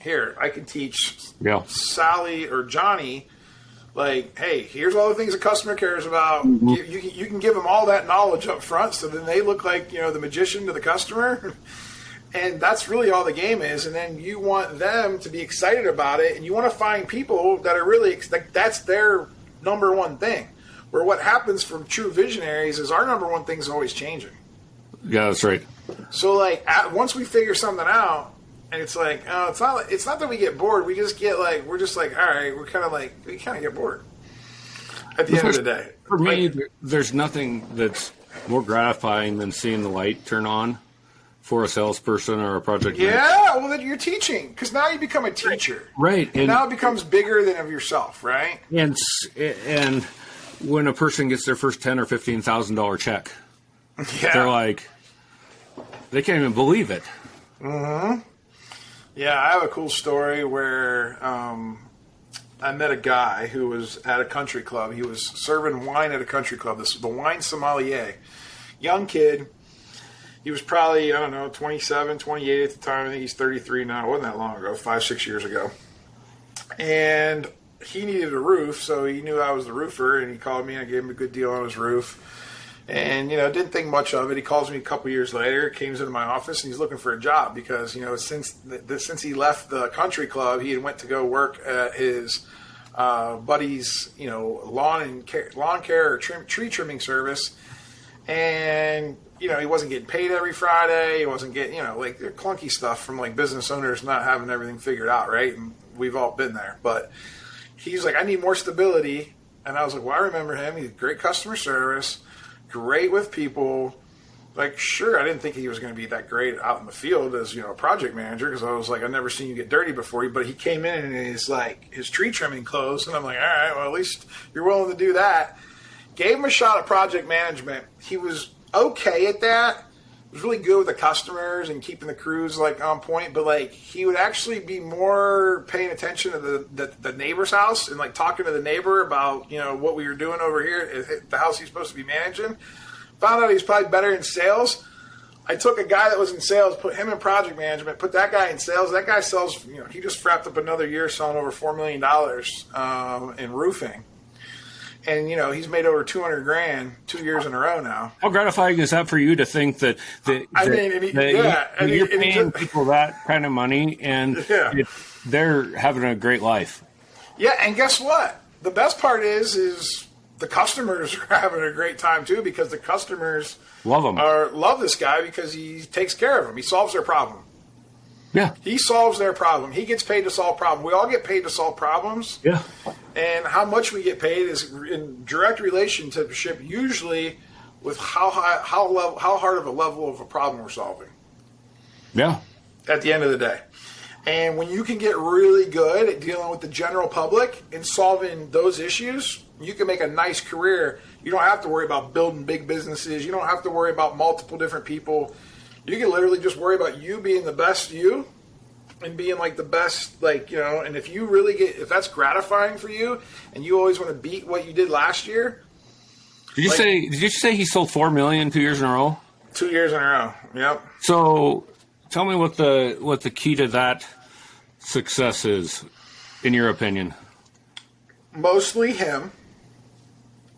here, I can teach Sally or Johnny, hey, here's all the things a customer cares about. Mm-hmm. You can give them all that knowledge up front, so then they look like, the magician to the customer. And that's really all the game is. And then you want them to be excited about it, and you want to find people that are really that's their number one thing. Where what happens from true visionaries is our number one thing is always changing. Yeah, that's right. So once we figure something out, and it's it's not that we get bored. We just get all right. We kind of get bored at the end of the day. For me, there's nothing that's more gratifying than seeing the light turn on for a salesperson or a project manager. Yeah, well, then you're teaching, because now you become a teacher. Right. And now it becomes bigger than of yourself, right? And when a person gets their first $10,000 or $15,000 check, they're they can't even believe it. Mm-hmm. Yeah, I have a cool story where I met a guy who was at a country club. He was serving wine at a country club. This was the wine sommelier. Young kid. He was probably, 27, 28 at the time. I think he's 33 now. It wasn't that long ago, 5-6 years ago. And he needed a roof, so he knew I was the roofer, and he called me, and I gave him a good deal on his roof. And, didn't think much of it. He calls me a couple years later, came into my office, and he's looking for a job because, since he left the country club, he had went to go work at his buddy's, lawn care or tree trimming service. And, he wasn't getting paid every Friday. He wasn't getting, clunky stuff from, business owners not having everything figured out, right? And we've all been there. But he's like, I need more stability. And I was like, well, I remember him. He's great customer service, great with people. Sure, I didn't think he was going to be that great out in the field as, a project manager, because I was like, I've never seen you get dirty before. But he came in in his tree trimming clothes, and I'm like, all right, well, at least you're willing to do that. Gave him a shot at project management. He was okay at that. He was really good with the customers and keeping the crews on point. But he would actually be more paying attention to the neighbor's house and talking to the neighbor about what we were doing over here at the house he's supposed to be managing. Found out he's probably better in sales. I took a guy that was in sales, put him in project management, put that guy in sales. That guy sells, he just wrapped up another year selling over $4 million in roofing. And, he's made over $200,000 2 years in a row now. How gratifying is that for you to think that you're paying people that kind of money and they're having a great life? Yeah, and guess what? The best part is the customers are having a great time too, because the customers love this guy because he takes care of them. He solves their problem. Yeah. He solves their problem. He gets paid to solve problems. We all get paid to solve problems. Yeah. And how much we get paid is in direct relationship usually with how hard of a level of a problem we're solving. Yeah. At the end of the day. And when you can get really good at dealing with the general public and solving those issues, you can make a nice career. You don't have to worry about building big businesses. You don't have to worry about multiple different people. You can literally just worry about you being the best you and being like the best, and if that's gratifying for you and you always want to beat what you did last year. Did you say he sold $4 million 2 years in a row? 2 years in a row. Yep. So tell me what the key to that success is, in your opinion. Mostly him.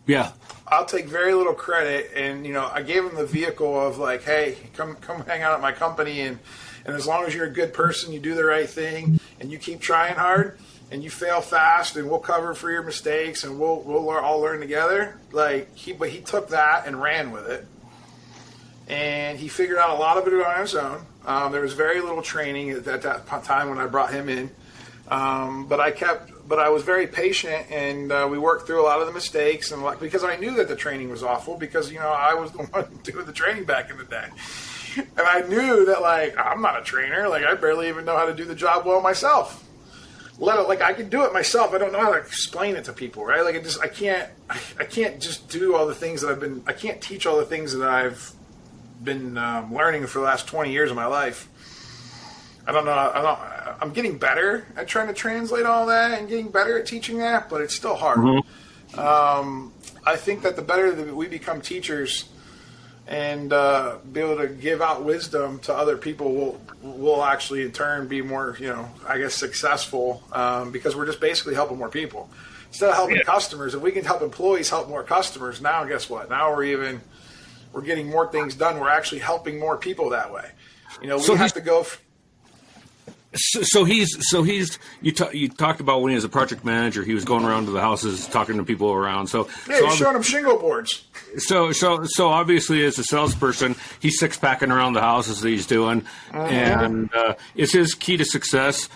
Yeah. I'll take very little credit, and I gave him the vehicle of like, hey, come hang out at my company, and as long as you're a good person, you do the right thing, and you keep trying hard, and you fail fast, and we'll cover for your mistakes, and we'll all learn together. But he took that and ran with it, and he figured out a lot of it on his own. There was very little training at that time when I brought him in, but I was very patient, and we worked through a lot of the mistakes, and because I knew that the training was awful, because I was the one doing the training back in the day, and I knew that I'm not a trainer, I barely even know how to do the job well myself. I can do it myself. I don't know how to explain it to people, right? I can't just do all the things that I can't teach all the things that I've been learning for the last 20 years of my life. I don't know. I'm getting better at trying to translate all that and getting better at teaching that, but it's still hard. Mm-hmm. I think that the better that we become teachers and be able to give out wisdom to other people, we'll actually in turn be more, successful because we're just basically helping more people. Instead of helping customers, if we can help employees help more customers, now guess what? Now we're getting more things done. We're actually helping more people that way. We have to go. You talked about when he was a project manager, he was going around to the houses talking to people around. You're showing them shingle boards. So obviously as a salesperson, he's six-packing around the houses that he's doing. And is his key to success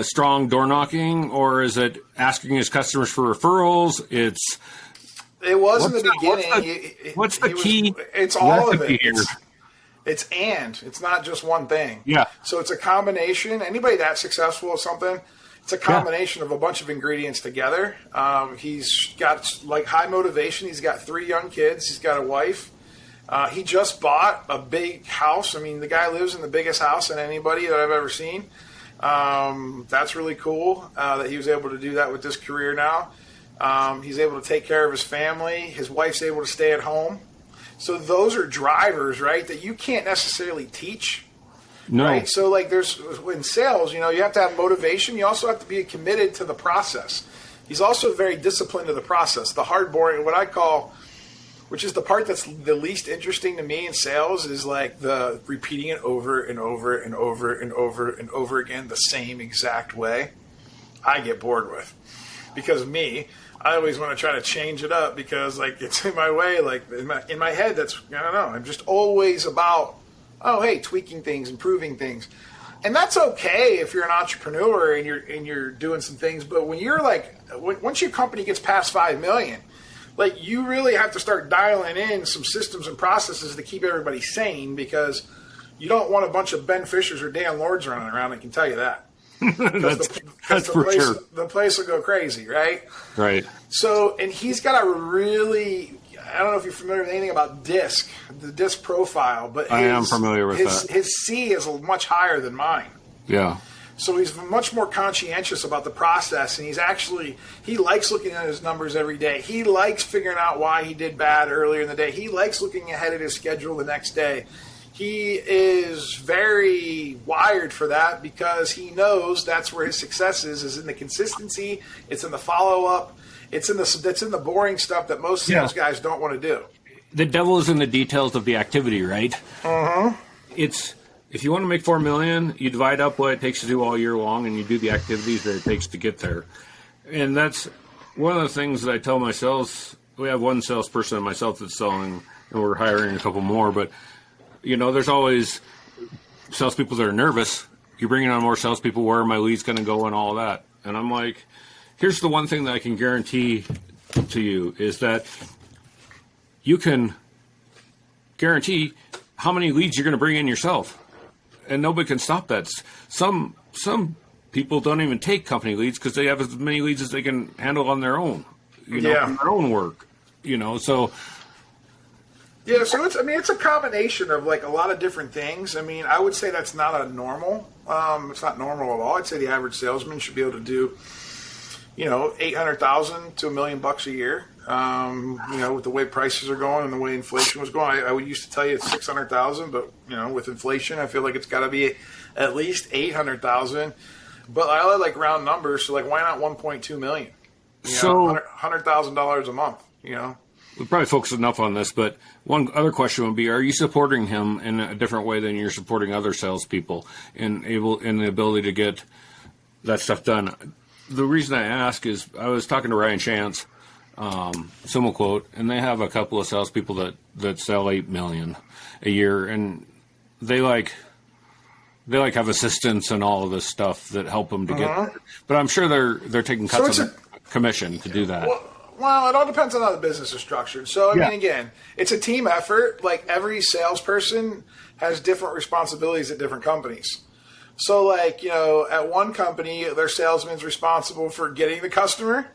strong door knocking, or is it asking his customers for referrals? It was in the beginning. What's the key? It's all of it. It's not just one thing. Yeah. So it's a combination. Anybody that's successful at something, it's a combination of a bunch of ingredients together. He's got high motivation. He's got 3 young kids. He's got a wife. He just bought a big house. I mean, the guy lives in the biggest house than anybody that I've ever seen. That's really cool that he was able to do that with this career now. He's able to take care of his family. His wife's able to stay at home. So those are drivers, right, that you can't necessarily teach. No. Right? So there's in sales, you have to have motivation. You also have to be committed to the process. He's also very disciplined to the process. The hard, boring, what I call, which is the part that's the least interesting to me in sales, is the repeating it over and over and over and over and over again the same exact way. I get bored with, because I always want to try to change it up because it's in my way. In my head, I don't know. I'm just always about, tweaking things, improving things. And that's okay if you're an entrepreneur and you're doing some things. But when you're once your company gets past 5 million, you really have to start dialing in some systems and processes to keep everybody sane, because you don't want a bunch of Ben Fishers or Dan Lords running around. I can tell you that. That's for sure. The place will go crazy, right? Right. So, and he's got a really, I don't know if you're familiar with anything about DISC, the DISC profile, but I am familiar with that. His C is much higher than mine. Yeah. So he's much more conscientious about the process, and he likes looking at his numbers every day. He likes figuring out why he did bad earlier in the day. He likes looking ahead at his schedule the next day. he is very wired for that because he knows that's where his success is in the consistency. It's in the follow-up. It's in the boring stuff that most sales guys don't want to do. The devil is in the details of the activity, right? It's, if you want to make $4 million, you divide up what it takes to do all year long, and you do the activities that it takes to get there. And that's one of the things that I tell my sales. We have one salesperson and myself that's selling, and we're hiring a couple more. But, there's always salespeople that are nervous. You're bringing on more salespeople. Where are my leads going to go and all that? And I'm like, here's the one thing that I can guarantee to you is that you can guarantee how many leads you're going to bring in yourself. And nobody can stop that. Some people don't even take company leads because they have as many leads as they can handle on their own, on their own work, so. Yeah, so it's a combination of like a lot of different things. I mean, I would say that's not a normal. It's not normal at all. I'd say the average salesman should be able to do, $800,000 to $1 million a year. With the way prices are going and the way inflation was going, I would used to tell you it's 600,000, but with inflation, I feel like it's got to be at least 800,000. But I like round numbers, so like why not 1.2 million? So $100,000 a month. We'll probably focus enough on this, but one other question would be: are you supporting him in a different way than you're supporting other salespeople in the ability to get that stuff done? The reason I ask is I was talking to Ryan Chance. Sumo Quote, and they have a couple of salespeople that sell $8 million a year, and they have assistants and all of this stuff that help them to get there. But I'm sure they're taking cuts on commission to do that. Well, it all depends on how the business is structured. So, I mean, again, it's a team effort. Like every salesperson has different responsibilities at different companies. So, at one company, their salesman's responsible for getting the customer.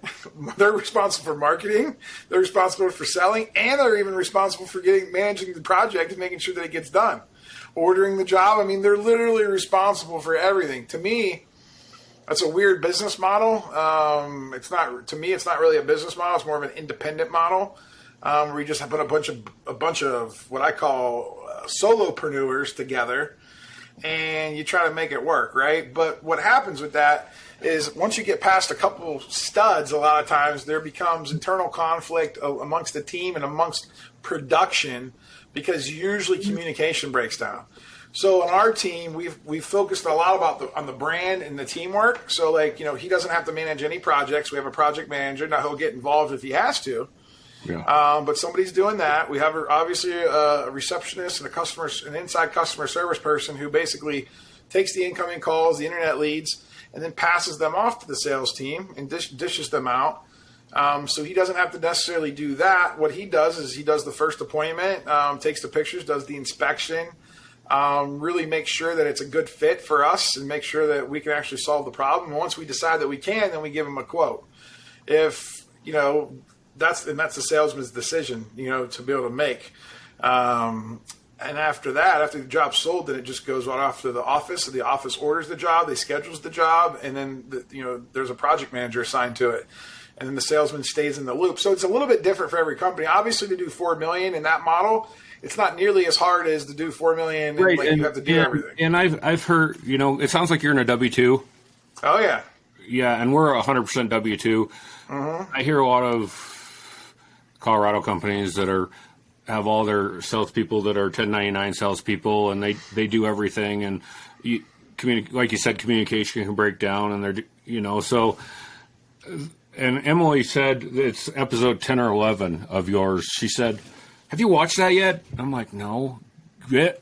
They're responsible for marketing. They're responsible for selling. And they're even responsible for managing the project and making sure that it gets done. Ordering the job. I mean, they're literally responsible for everything. To me, that's a weird business model. To me, it's not really a business model. It's more of an independent model where you just put a bunch of what I call solopreneurs together. And you try to make it work, right? But what happens with that is once you get past a couple studs, a lot of times there becomes internal conflict amongst the team and amongst production because usually communication breaks down. So on our team, we've focused a lot on the brand and the teamwork. So he doesn't have to manage any projects. We have a project manager. Now he'll get involved if he has to. Yeah. But somebody's doing that. We have obviously a receptionist and an inside customer service person who basically takes the incoming calls, the internet leads, and then passes them off to the sales team and dishes them out. So he doesn't have to necessarily do that. What he does is he does the first appointment, takes the pictures, does the inspection, really makes sure that it's a good fit for us and make sure that we can actually solve the problem. And once we decide that we can, then we give him a quote. If, that's the salesman's decision, to be able to make. And after that, after the job's sold, then it just goes on off to the office. So the office orders the job, they schedules the job, and then there's a project manager assigned to it. And then the salesman stays in the loop. So it's a little bit different for every company. Obviously, to do $4 million in that model, it's not nearly as hard as to do $4 million. Right, and you have to do everything. And I've heard, it sounds like you're in a W-2. Oh yeah. Yeah, and we're 100% W-2. I hear a lot of Colorado companies that have all their salespeople that are 1099 salespeople, and they do everything. And like you said, communication can break down, and they're so. And Emily said it's episode 10 or 11 of yours. She said, "Have you watched that yet?" I'm like, "No."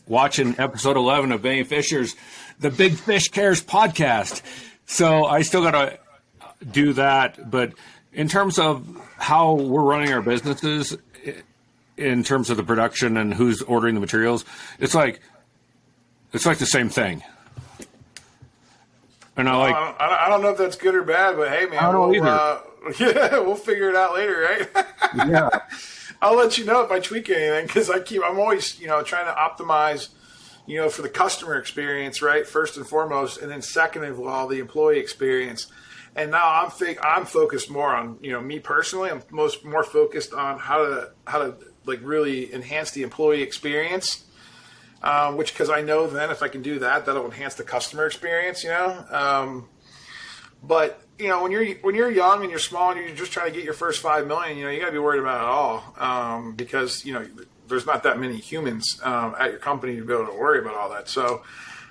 Watching episode 11 of Benny Fisher's The Big Fish Cares podcast. So I still got to do that, but in terms of how we're running our businesses, in terms of the production and who's ordering the materials, it's like the same thing. And I don't know if that's good or bad, but hey, man, I don't know either. We'll figure it out later, right? Yeah. I'll let you know if I tweak anything because I'm always trying to optimize for the customer experience, right? First and foremost, and then second of all, the employee experience. And now I'm focused more on, me personally. I'm more focused on how to like really enhance the employee experience. which because I know then if I can do that, that'll enhance the customer experience, But when you're young and you're small and you're just trying to get your first 5 million, you got to be worried about it all because there's not that many humans at your company to be able to worry about all that. So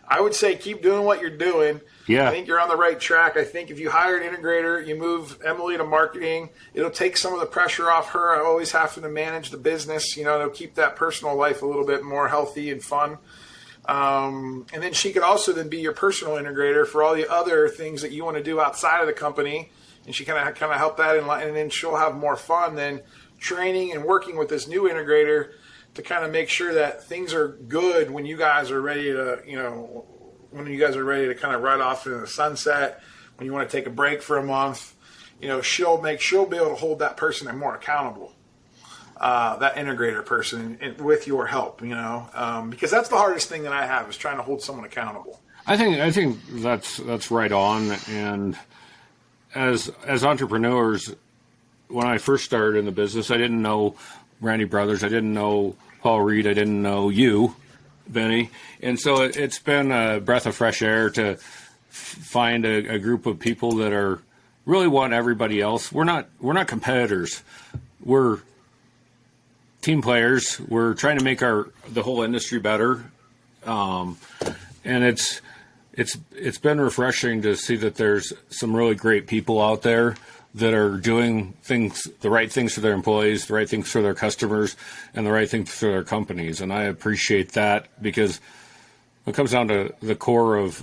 I would say keep doing what you're doing. Yeah. I think you're on the right track. I think if you hire an integrator, you move Emily to marketing, it'll take some of the pressure off her. I always having to manage the business. It'll keep that personal life a little bit more healthy and fun. And then she could also then be your personal integrator for all the other things that you want to do outside of the company. And she kind of help that in line, and then she'll have more fun than training and working with this new integrator to kind of make sure that things are good when you guys are ready to, kind of ride off into the sunset, when you want to take a break for a month, she'll be able to hold that person more accountable. That integrator person and with your help, because that's the hardest thing that I have is trying to hold someone accountable. I think that's right on. And as entrepreneurs, when I first started in the business, I didn't know Randy Brothers, I didn't know Paul Reed, I didn't know you, Benny, and so it's been a breath of fresh air to find a group of people that are really want everybody else. We're not competitors. We're team players. We're trying to make the whole industry better, and it's been refreshing to see that there's some really great people out there that are doing the right things for their employees, the right things for their customers, and the right things for their companies. And I appreciate that because when it comes down to the core of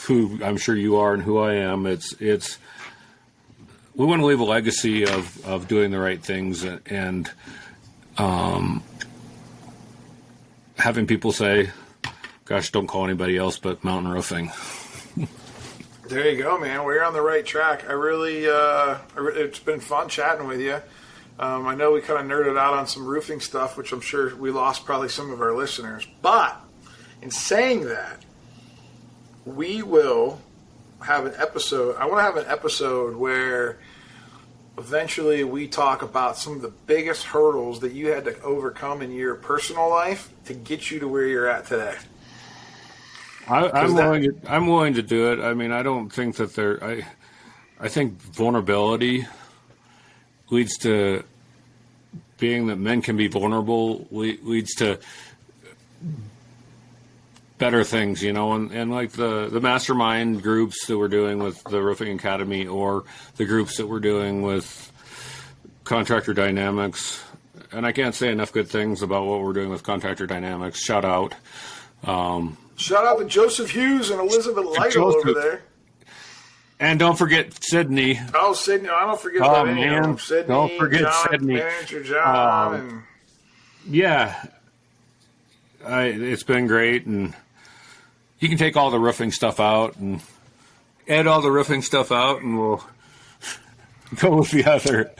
who I'm sure you are and who I am, it's we want to leave a legacy of doing the right things and having people say, gosh, don't call anybody else but Mountain Roofing. There you go, man. We're on the right track. I really, it's been fun chatting with you. I know we kind of nerded out on some roofing stuff, which I'm sure we lost probably some of our listeners. But in saying that, we will have an episode. I want to have an episode where eventually we talk about some of the biggest hurdles that you had to overcome in your personal life to get you to where you're at today. I'm willing to do it. I mean, I don't think that I think vulnerability leads to being that men can be vulnerable leads to better things, and like the mastermind groups that we're doing with the Roofing Academy or the groups that we're doing with Contractor Dynamics. And I can't say enough good things about what we're doing with Contractor Dynamics. Shout out. Shout out to Joseph Hughes and Elizabeth Lytle over there. And don't forget Sydney. Oh, Sydney. I don't forget about any of them. Sydney, don't forget John, Sydney. Manager John. Yeah. It's been great. And you can take all the roofing stuff out and add all the roofing stuff out, and we'll go with the other.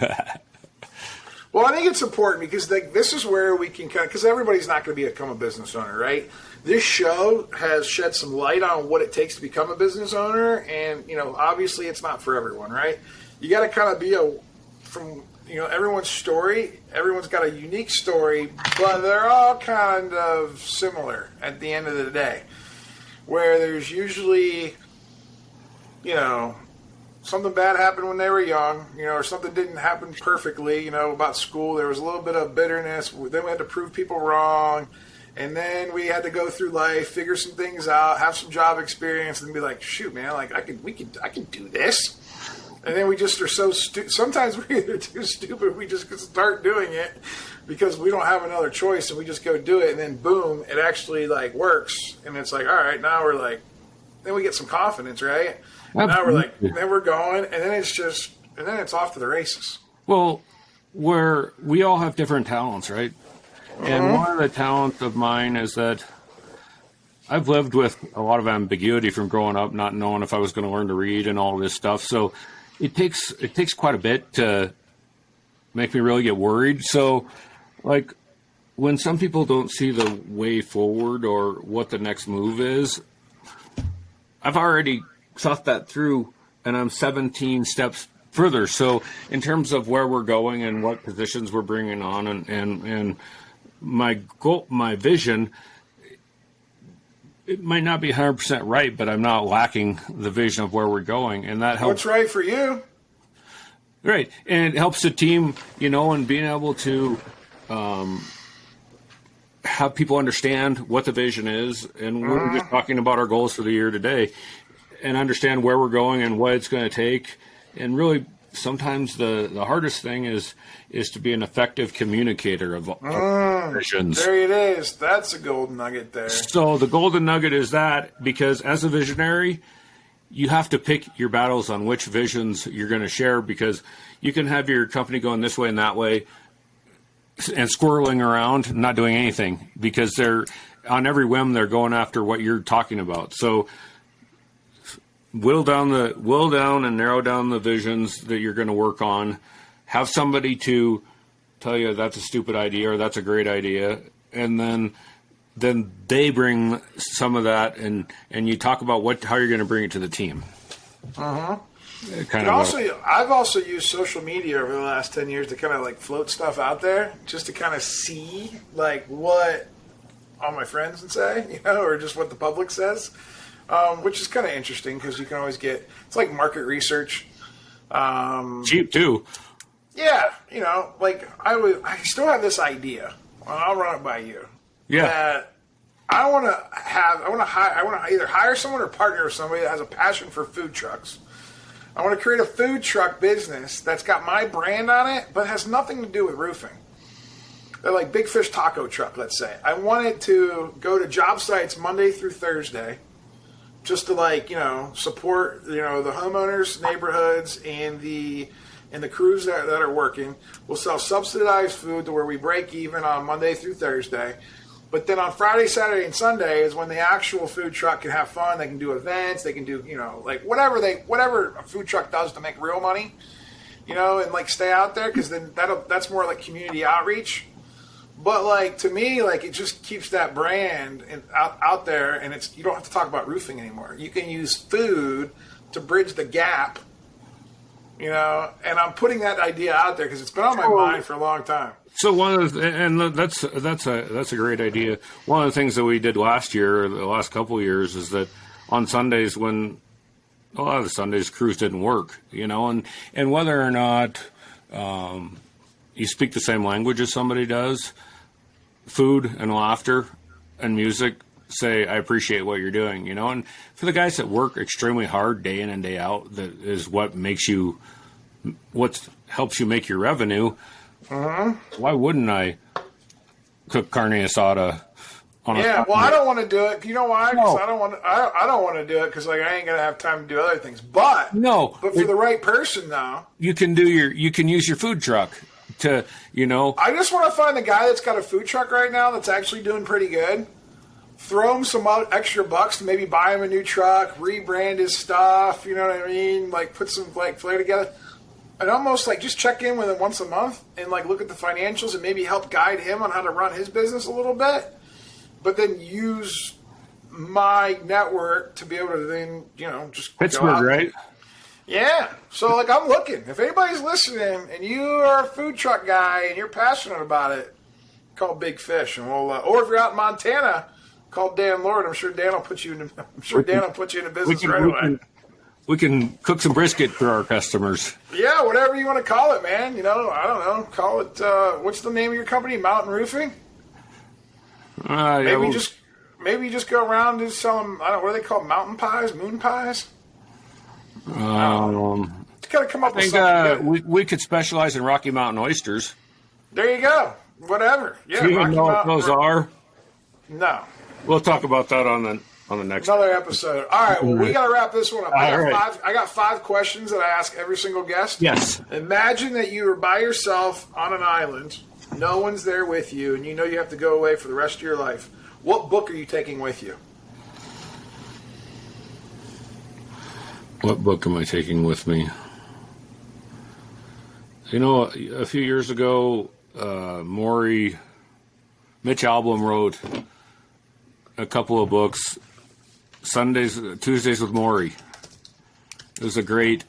Well, I think it's important because this is where we can because everybody's not going to become a business owner, right? This show has shed some light on what it takes to become a business owner, and obviously it's not for everyone, right? You got to kind of be from everyone's story. Everyone's got a unique story, but they're all kind of similar at the end of the day. Where there's usually, something bad happened when they were young, or something didn't happen perfectly, about school. There was a little bit of bitterness. Then we had to prove people wrong. And then we had to go through life, figure some things out, have some job experience, and be like, shoot, man, like I can do this. And then we just are so stupid. Sometimes we're either too stupid, we just start doing it because we don't have another choice, and we just go do it. And then boom, it actually works. And it's like, all right, now we're like, then we get some confidence, right? And now we're like, then we're going, and then it's off to the races. Well, we all have different talents, right? And one of the talents of mine is that I've lived with a lot of ambiguity from growing up, not knowing if I was going to learn to read and all this stuff. So it takes quite a bit to make me really get worried. So, when some people don't see the way forward or what the next move is, I've already thought that through, and I'm 17 steps further. So in terms of where we're going and what positions we're bringing on and my goal, my vision it might not be 100% right, but I'm not lacking the vision of where we're going, and that helps. What's right for you? Right, and it helps the team, and being able to have people understand what the vision is, and we're just talking about our goals for the year today, and understand where we're going and what it's going to take, and really sometimes the hardest thing is to be an effective communicator of visions. There it is. That's a golden nugget there. So the golden nugget is that, because as a visionary, you have to pick your battles on which visions you're going to share, because you can have your company going this way and that way and squirreling around, not doing anything, because they're on every whim, they're going after what you're talking about. So whittle down and narrow down the visions that you're going to work on. Have somebody to tell you that's a stupid idea or that's a great idea, and then they bring some of that, and you talk about how you're going to bring it to the team. I've also used social media over the last 10 years to kind of like float stuff out there, just to kind of see like what all my friends would say, or just what the public says, which is kind of interesting because you can always it's like market research. Cheap too. Yeah, like I still have this idea, and I'll run it by you. Yeah. That I want to either hire someone or partner with somebody that has a passion for food trucks. I want to create a food truck business that's got my brand on it, but has nothing to do with roofing. They're like Big Fish Taco Truck, let's say. I wanted to go to job sites Monday through Thursday, just to support the homeowners, neighborhoods, and the crews that are working. We'll sell subsidized food to where we break even on Monday through Thursday. But then on Friday, Saturday, and Sunday is when the actual food truck can have fun. They can do events. They can do, whatever a food truck does to make real money, and like stay out there, because then that's more like community outreach. But like to me, like it just keeps that brand out there, and you don't have to talk about roofing anymore. You can use food to bridge the gap. And I'm putting that idea out there because it's been on my mind for a long time. So that's a great idea. One of the things that we did last year, or the last couple of years, is that on Sundays, when a lot of the Sundays crews didn't work, and whether or not you speak the same language as somebody does, food and laughter and music say, I appreciate what you're doing, and for the guys that work extremely hard day in and day out, that is what helps you make your revenue. Why wouldn't I cook carne asada on I don't want to do it. You know why? Because I don't want to do it because I ain't gonna have time to do other things. But for the right person, though, you can use your food truck to I just want to find the guy that's got a food truck right now that's actually doing pretty good. Throw him some extra bucks to maybe buy him a new truck, rebrand his stuff. You know what I mean? Like put some flair together. And almost like just check in with him once a month and like look at the financials and maybe help guide him on how to run his business a little bit. But then use my network to be able to then, just Pittsburgh, right? Yeah. So like I'm looking. If anybody's listening and you are a food truck guy and you're passionate about it, call Big Fish and we'll or if you're out in Montana, call Dan Lord. I'm sure Dan will put you in business right away. We can cook some brisket for our customers. Yeah, whatever you want to call it, man. I don't know. Call it, what's the name of your company? Mountain Roofing? Maybe you just go around and sell them, what are they called? Mountain pies? Moon pies? It's got to come up with something. We could specialize in Rocky Mountain oysters. There you go. Whatever. Yeah, do you even know what those are? No. We'll talk about that on the next episode. All right, well, we got to wrap this one up. I got 5 questions that I ask every single guest. Yes. Imagine that you are by yourself on an island. No one's there with you, and you know you have to go away for the rest of your life. What book are you taking with you? What book am I taking with me? A few years ago, Mitch Albom wrote a couple of books, Tuesdays with Maury. It was a great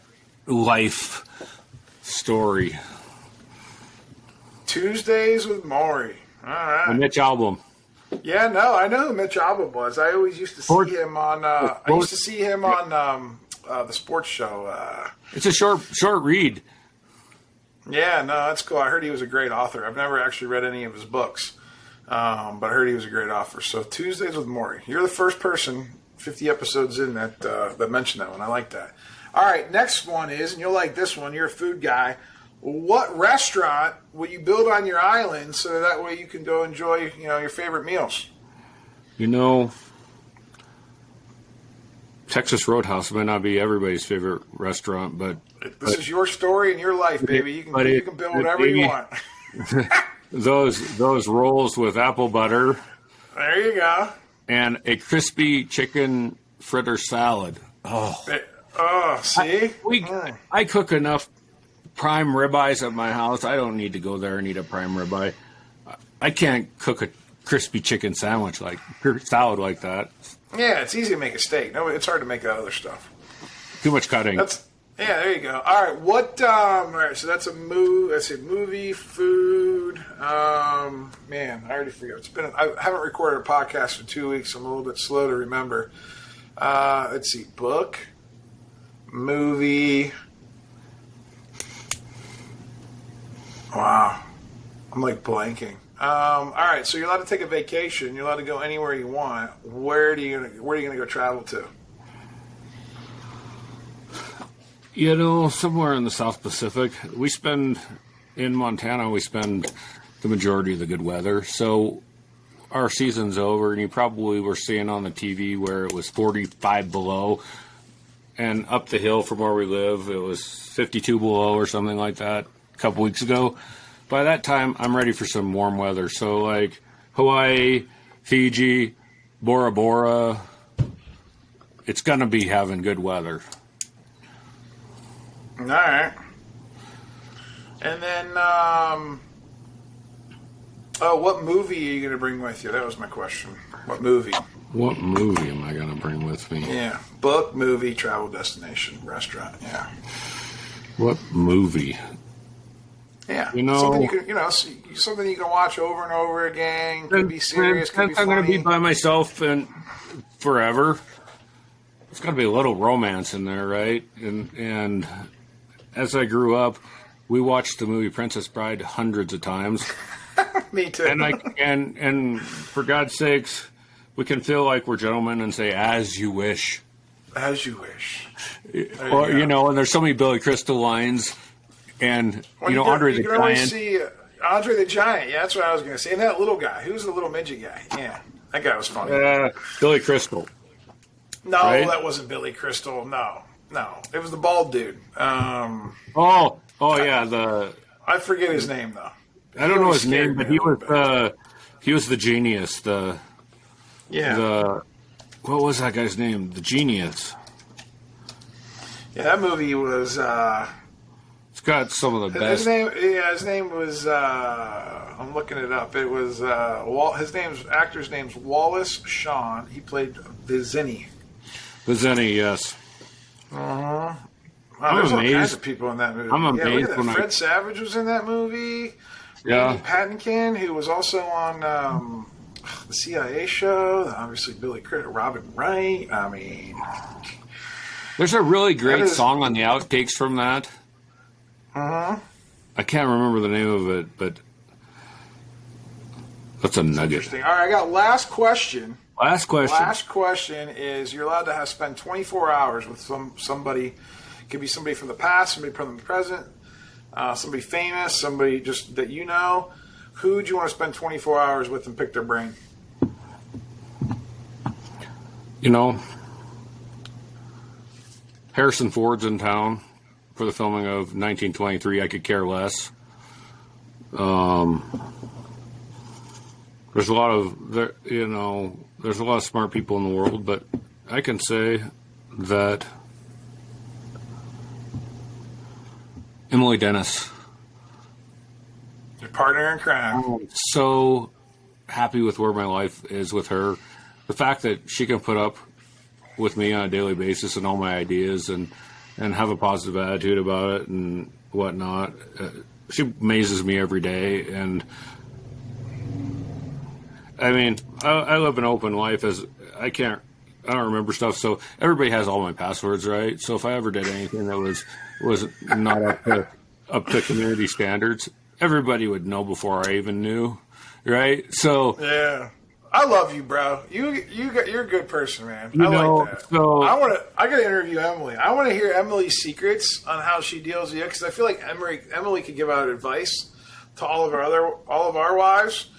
life story. Tuesdays with Maury. All right. And Mitch Albom. Yeah, no, I know who Mitch Albom was. I always used to see him on. The sports show. It's a short read. Yeah, no, that's cool. I heard he was a great author. I've never actually read any of his books, but I heard he was a great author. So Tuesdays with Maury. You're the first person 50 episodes in that mentioned that one. I like that. All right, next one is, and you'll like this one. You're a food guy. What restaurant will you build on your island so that way you can go enjoy, your favorite meals? Texas Roadhouse might not be everybody's favorite restaurant, but this is your story and your life, baby. You can build whatever you want. those rolls with apple butter. There you go. And a crispy chicken fritter salad. See? I cook enough prime ribeyes at my house. I don't need to go there and eat a prime ribeye. I can't cook a crispy chicken salad like that. Yeah, it's easy to make a steak. No, it's hard to make that other stuff. Too much cutting. There you go. All right, all right, so that's a movie. I said movie, food. Man, I already forget. I haven't recorded a podcast for 2 weeks. So I'm a little bit slow to remember. Let's see, book, movie. Wow, I'm like blanking. All right, so you're allowed to take a vacation. You're allowed to go anywhere you want. Where are you gonna go travel to? Somewhere in the South Pacific. In Montana, we spend the majority of the good weather. So our season's over, and you probably were seeing on the TV where it was 45 below. And up the hill from where we live, it was 52 below or something like that a couple weeks ago. By that time, I'm ready for some warm weather. So like Hawaii, Fiji, Bora Bora, it's going to be having good weather. All right. And then, what movie are you going to bring with you? That was my question. What movie? What movie am I going to bring with me? Yeah. Book, movie, travel destination, restaurant. Yeah. What movie? Yeah. Something you can watch over and over again. Could be serious, could be funny. I'm going to be by myself and forever. There's got to be a little romance in there, right? And as I grew up, we watched the movie Princess Bride hundreds of times. Me too. And for God's sakes, we can feel like we're gentlemen and say, as you wish. As you wish. And there's so many Billy Crystal lines. And, Andre the Giant. You can always see Andre the Giant. Yeah, that's what I was going to say. And that little guy. Who's the little midget guy? Yeah, that guy was funny. Billy Crystal. No, right? That wasn't Billy Crystal. No. It was the bald dude. Yeah. I forget his name, though. I don't know his name, but he was the genius. What was that guy's name? The genius. Yeah, that movie was... it's got some of the best... His name was... I'm looking it up. It was... actor's name's Wallace Shawn. He played Vizzini. Vizzini, yes. Uh-huh. Wow, there's all kinds of people in that movie. I'm amazed look at that. Fred Savage was in that movie. Yeah. Randy Patinkin, who was also on the CIA show. Obviously, Billy Critter, Robin Wright. I mean... There's a really great song on the outtakes from that. Uh-huh. I can't remember the name of it, but that's a nugget. Interesting. All right, I got last question. Last question is you're allowed to spend 24 hours with somebody. It could be somebody from the past, somebody from the present, somebody famous, somebody just that you know. Who do you want to spend 24 hours with and pick their brain? Harrison Ford's in town for the filming of 1923. I could care less. There's a lot of smart people in the world, but I can say that Emily Dennis. Your partner in crime. I'm so happy with where my life is with her. The fact that she can put up with me on a daily basis and all my ideas and have a positive attitude about it and whatnot. She amazes me every day, and I mean, I live an open life as I don't remember stuff. So everybody has all my passwords, right? So if I ever did anything that was not up to community standards, everybody would know before I even knew, right? So yeah, I love you, bro. You're a good person, man. Like that. So I got to interview Emily. I want to hear Emily's secrets on how she deals with you, because I feel like Emily could give out advice to all of our wives,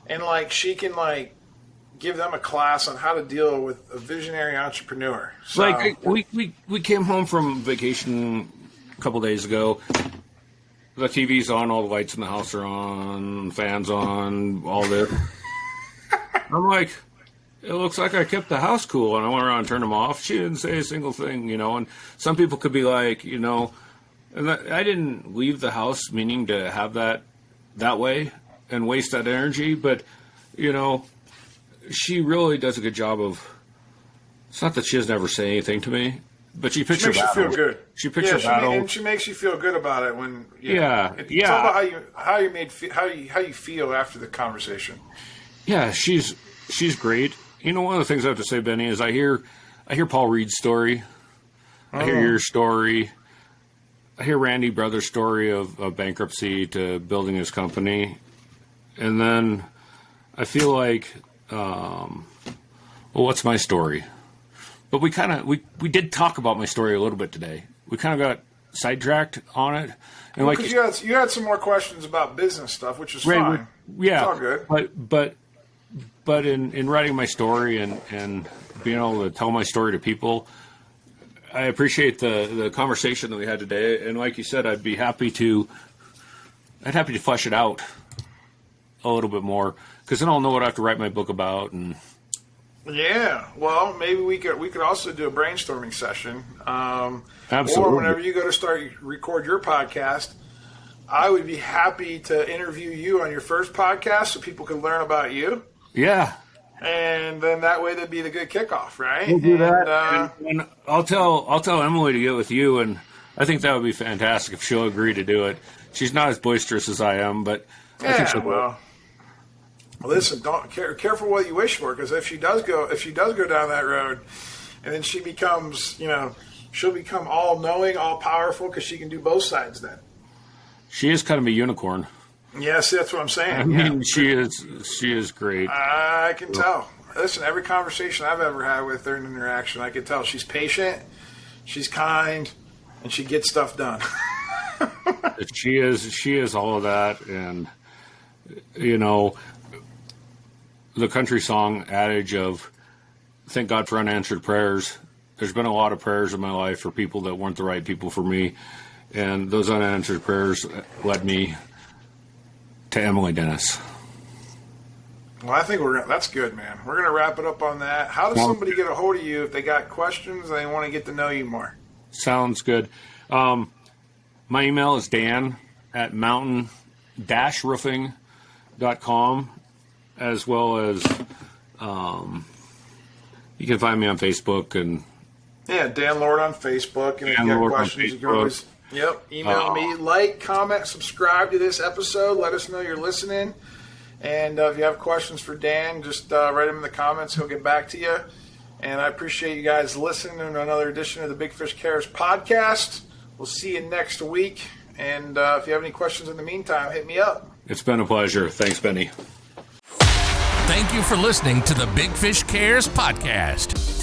and like she can like give them a class on how to deal with a visionary entrepreneur. So, like we came home from vacation a couple days ago. The TV's on, all the lights in the house are on, fans on, all this. I'm like, it looks like I kept the house cool, and I went around and turned them off. She didn't say a single thing, and some people could be like, and I didn't leave the house meaning to have that way and waste that energy, but, she really does a good job of, it's not that she doesn't ever say anything to me, but she picks her battle. She makes you feel good. She picks her battle. And she makes you feel good about it when, yeah. It's all about how you feel after the conversation. Yeah, she's great. One of the things I have to say, Benny, is I hear Paul Reed's story. I hear your story. I hear Randy Brothers' story of bankruptcy to building his company. And then I feel like, what's my story? But we did talk about my story a little bit today. We kind of got sidetracked on it. And because you had some more questions about business stuff, which is fine. Yeah. It's all good. But in writing my story and being able to tell my story to people, I appreciate the conversation that we had today. And like you said, I'd happy to flesh it out a little bit more, because then I'll know what I have to write my book about. And yeah, well, maybe we could also do a brainstorming session. Absolutely. Or whenever you go to record your podcast, I would be happy to interview you on your first podcast so people can learn about you. Yeah. And then that way that'd be the good kickoff, right? We'll do that. And I'll tell Emily to get with you, and I think that would be fantastic if she'll agree to do it. She's not as boisterous as I am, but I think she'll. Well, listen, don't careful what you wish for, because if she does go down that road, and then she becomes, she'll become all knowing, all powerful, because she can do both sides then. She is kind of a unicorn. Yes, that's what I'm saying. I mean, she is great. I can tell. Listen, every conversation I've ever had with her in interaction, I can tell she's patient, she's kind, and she gets stuff done. She is all of that, and the country song adage of "Thank God for unanswered prayers." There's been a lot of prayers in my life for people that weren't the right people for me, and those unanswered prayers led me to Emily Dennis. Well, I think that's good, man. We're going to wrap it up on that. How does somebody get a hold of you if they got questions and they want to get to know you more? Sounds good. My email is dan@mountain-roofing.com, as well as you can find me on Facebook. And yeah, Dan Lord on Facebook. And if you have questions, you can always email me. Like, comment, subscribe to this episode. Let us know you're listening. And if you have questions for Dan, just write them in the comments. He'll get back to you. And I appreciate you guys listening to another edition of the Big Fish Cares podcast. We'll see you next week. And if you have any questions in the meantime, hit me up. It's been a pleasure. Thanks, Benny. Thank you for listening to the Big Fish Cares podcast.